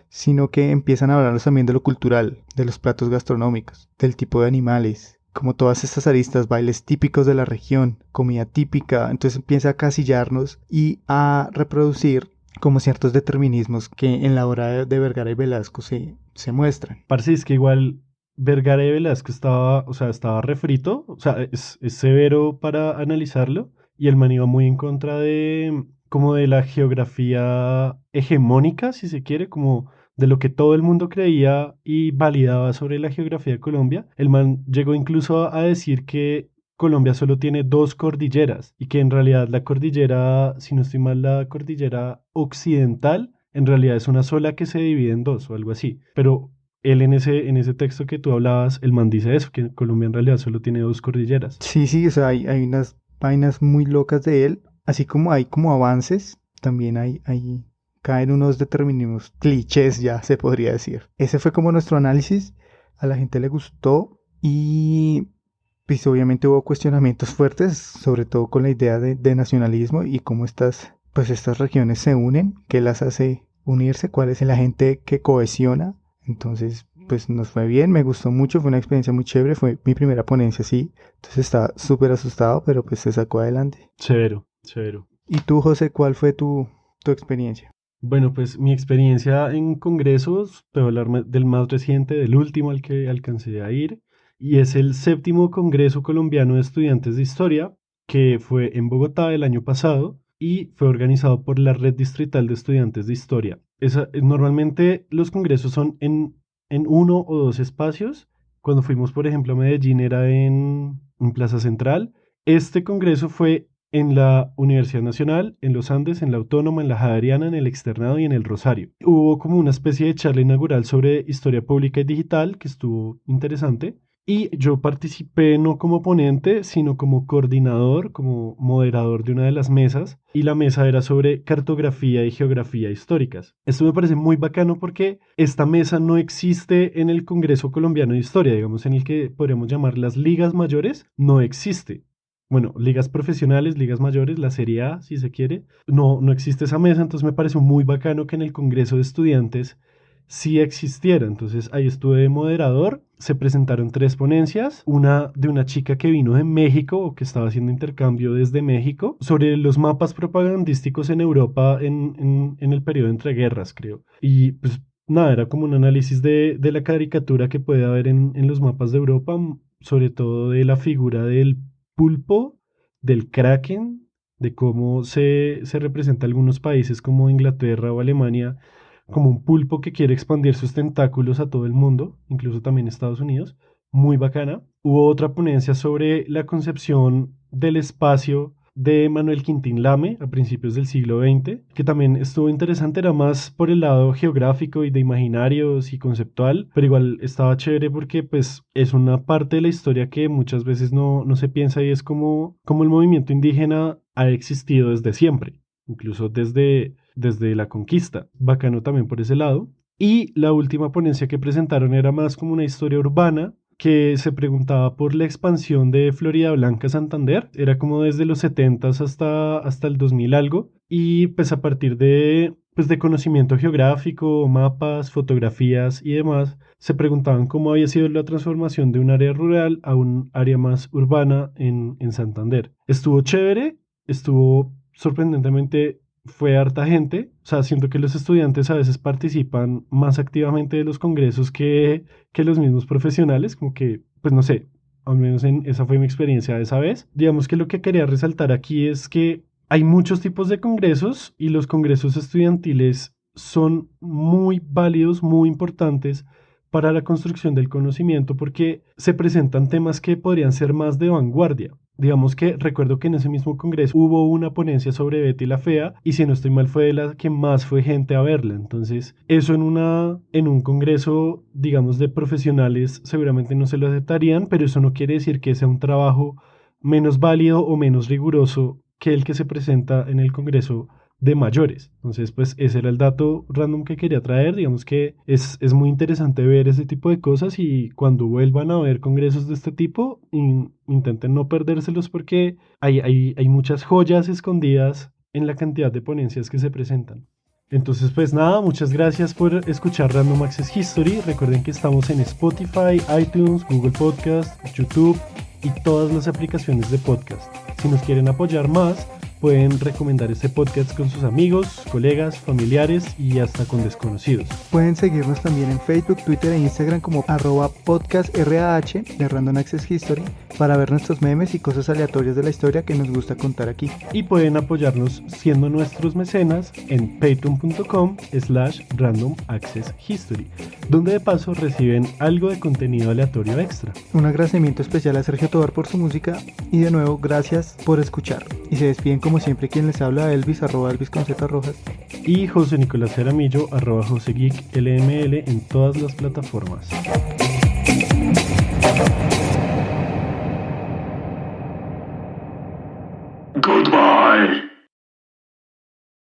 S1: sino que empiezan a hablarnos también de lo cultural, de los platos gastronómicos, del tipo de animales, como todas estas aristas, bailes típicos de la región, comida típica. Entonces empieza a casillarnos y a reproducir como ciertos determinismos que en la obra de Vergara y Velasco se muestran.
S2: Parce, es que igual Vergara y Velasco estaba refrito, o sea, es severo para analizarlo, y el man iba muy en contra de la geografía hegemónica, si se quiere, como de lo que todo el mundo creía y validaba sobre la geografía de Colombia. El man llegó incluso a decir que Colombia solo tiene 2 cordilleras y que en realidad la cordillera, si no estoy mal, la cordillera occidental, en realidad es una sola que se divide en 2 o algo así. Pero él en ese texto que tú hablabas, el man dice eso, que Colombia en realidad solo tiene 2 cordilleras.
S1: Sí, o sea, hay unas vainas muy locas de él, así como hay como avances, también hay caen unos determinismos clichés, ya se podría decir. Ese fue como nuestro análisis, a la gente le gustó y pues obviamente hubo cuestionamientos fuertes, sobre todo con la idea de nacionalismo y cómo estas regiones se unen, qué las hace unirse, cuál es el agente que cohesiona. Entonces pues nos fue bien, me gustó mucho, fue una experiencia muy chévere, fue mi primera ponencia, sí, entonces estaba súper asustado, pero pues se sacó adelante.
S2: Severo.
S1: ¿Y tú, José, cuál fue tu experiencia?
S2: Bueno, pues mi experiencia en congresos, puedo hablar del más reciente, del último al que alcancé a ir, y es el 7º Congreso Colombiano de Estudiantes de Historia, que fue en Bogotá el año pasado y fue organizado por la Red Distrital de Estudiantes de Historia. Normalmente los congresos son en 1 o 2 espacios. Cuando fuimos, por ejemplo, a Medellín era en Plaza Central. Este congreso fue en la Universidad Nacional, en los Andes, en la Autónoma, en la Javeriana, en el Externado y en el Rosario. Hubo como una especie de charla inaugural sobre historia pública y digital, que estuvo interesante. Y yo participé no como ponente, sino como coordinador, como moderador de una de las mesas. Y la mesa era sobre cartografía y geografía históricas. Esto me parece muy bacano porque esta mesa no existe en el Congreso Colombiano de Historia, digamos, en el que podríamos llamar las ligas mayores, no existe. Bueno, ligas profesionales, ligas mayores, la Serie A, si se quiere. No existe esa mesa, entonces me pareció muy bacano que en el Congreso de Estudiantes sí existiera. Entonces ahí estuve de moderador, se presentaron 3 ponencias, una de una chica que vino de México o que estaba haciendo intercambio desde México sobre los mapas propagandísticos en Europa en el periodo entre guerras, creo. Y pues nada, era como un análisis de la caricatura que puede haber en los mapas de Europa, sobre todo de la figura del pulpo, del kraken, de cómo se representa algunos países como Inglaterra o Alemania como un pulpo que quiere expandir sus tentáculos a todo el mundo, incluso también Estados Unidos, muy bacana. Hubo otra ponencia sobre la concepción del espacio de Manuel Quintín Lame a principios del siglo XX, que también estuvo interesante, era más por el lado geográfico y de imaginarios y conceptual, pero igual estaba chévere porque pues es una parte de la historia que muchas veces no se piensa y es como el movimiento indígena ha existido desde siempre, incluso desde la conquista. Bacano también por ese lado. Y la última ponencia que presentaron era más como una historia urbana que se preguntaba por la expansión de Florida Blanca a Santander. Era como desde los 70s hasta el 2000 algo. Y pues a partir de conocimiento geográfico, mapas, fotografías y demás, se preguntaban cómo había sido la transformación de un área rural a un área más urbana en Santander. Estuvo chévere, estuvo sorprendentemente, fue harta gente. O sea, siento que los estudiantes a veces participan más activamente de los congresos que los mismos profesionales, como que, pues no sé, al menos esa fue mi experiencia de esa vez. Digamos que lo que quería resaltar aquí es que hay muchos tipos de congresos y los congresos estudiantiles son muy válidos, muy importantes para la construcción del conocimiento porque se presentan temas que podrían ser más de vanguardia. Digamos que recuerdo que en ese mismo congreso hubo una ponencia sobre Betty la Fea y si no estoy mal fue de la que más fue gente a verla. Entonces eso en un congreso, digamos, de profesionales seguramente no se lo aceptarían, pero eso no quiere decir que sea un trabajo menos válido o menos riguroso que el que se presenta en el congreso de mayores. Entonces, pues ese era el dato random que quería traer. Digamos que es muy interesante ver ese tipo de cosas y cuando vuelvan a ver congresos de este tipo, intenten no perdérselos porque hay muchas joyas escondidas en la cantidad de ponencias que se presentan. Entonces, pues nada, muchas gracias por escuchar Random Access History. Recuerden que estamos en Spotify, iTunes, Google Podcast, YouTube y todas las aplicaciones de podcast. Si nos quieren apoyar más, pueden recomendar este podcast con sus amigos, colegas, familiares y hasta con desconocidos.
S1: Pueden seguirnos también en Facebook, Twitter e Instagram como @podcastrah de Random Access History para ver nuestros memes y cosas aleatorias de la historia que nos gusta contar aquí.
S2: Y pueden apoyarnos siendo nuestros mecenas en patreon.com/Random Access History, donde de paso reciben algo de contenido aleatorio extra.
S1: Un agradecimiento especial a Sergio Tobar por su música y de nuevo gracias por escuchar. Y se despiden como siempre quien les habla, Elvis, @Elvis con Z Rojas.
S2: Y José Nicolás Jaramillo, @JoseGeekLML en todas las plataformas.
S5: Goodbye.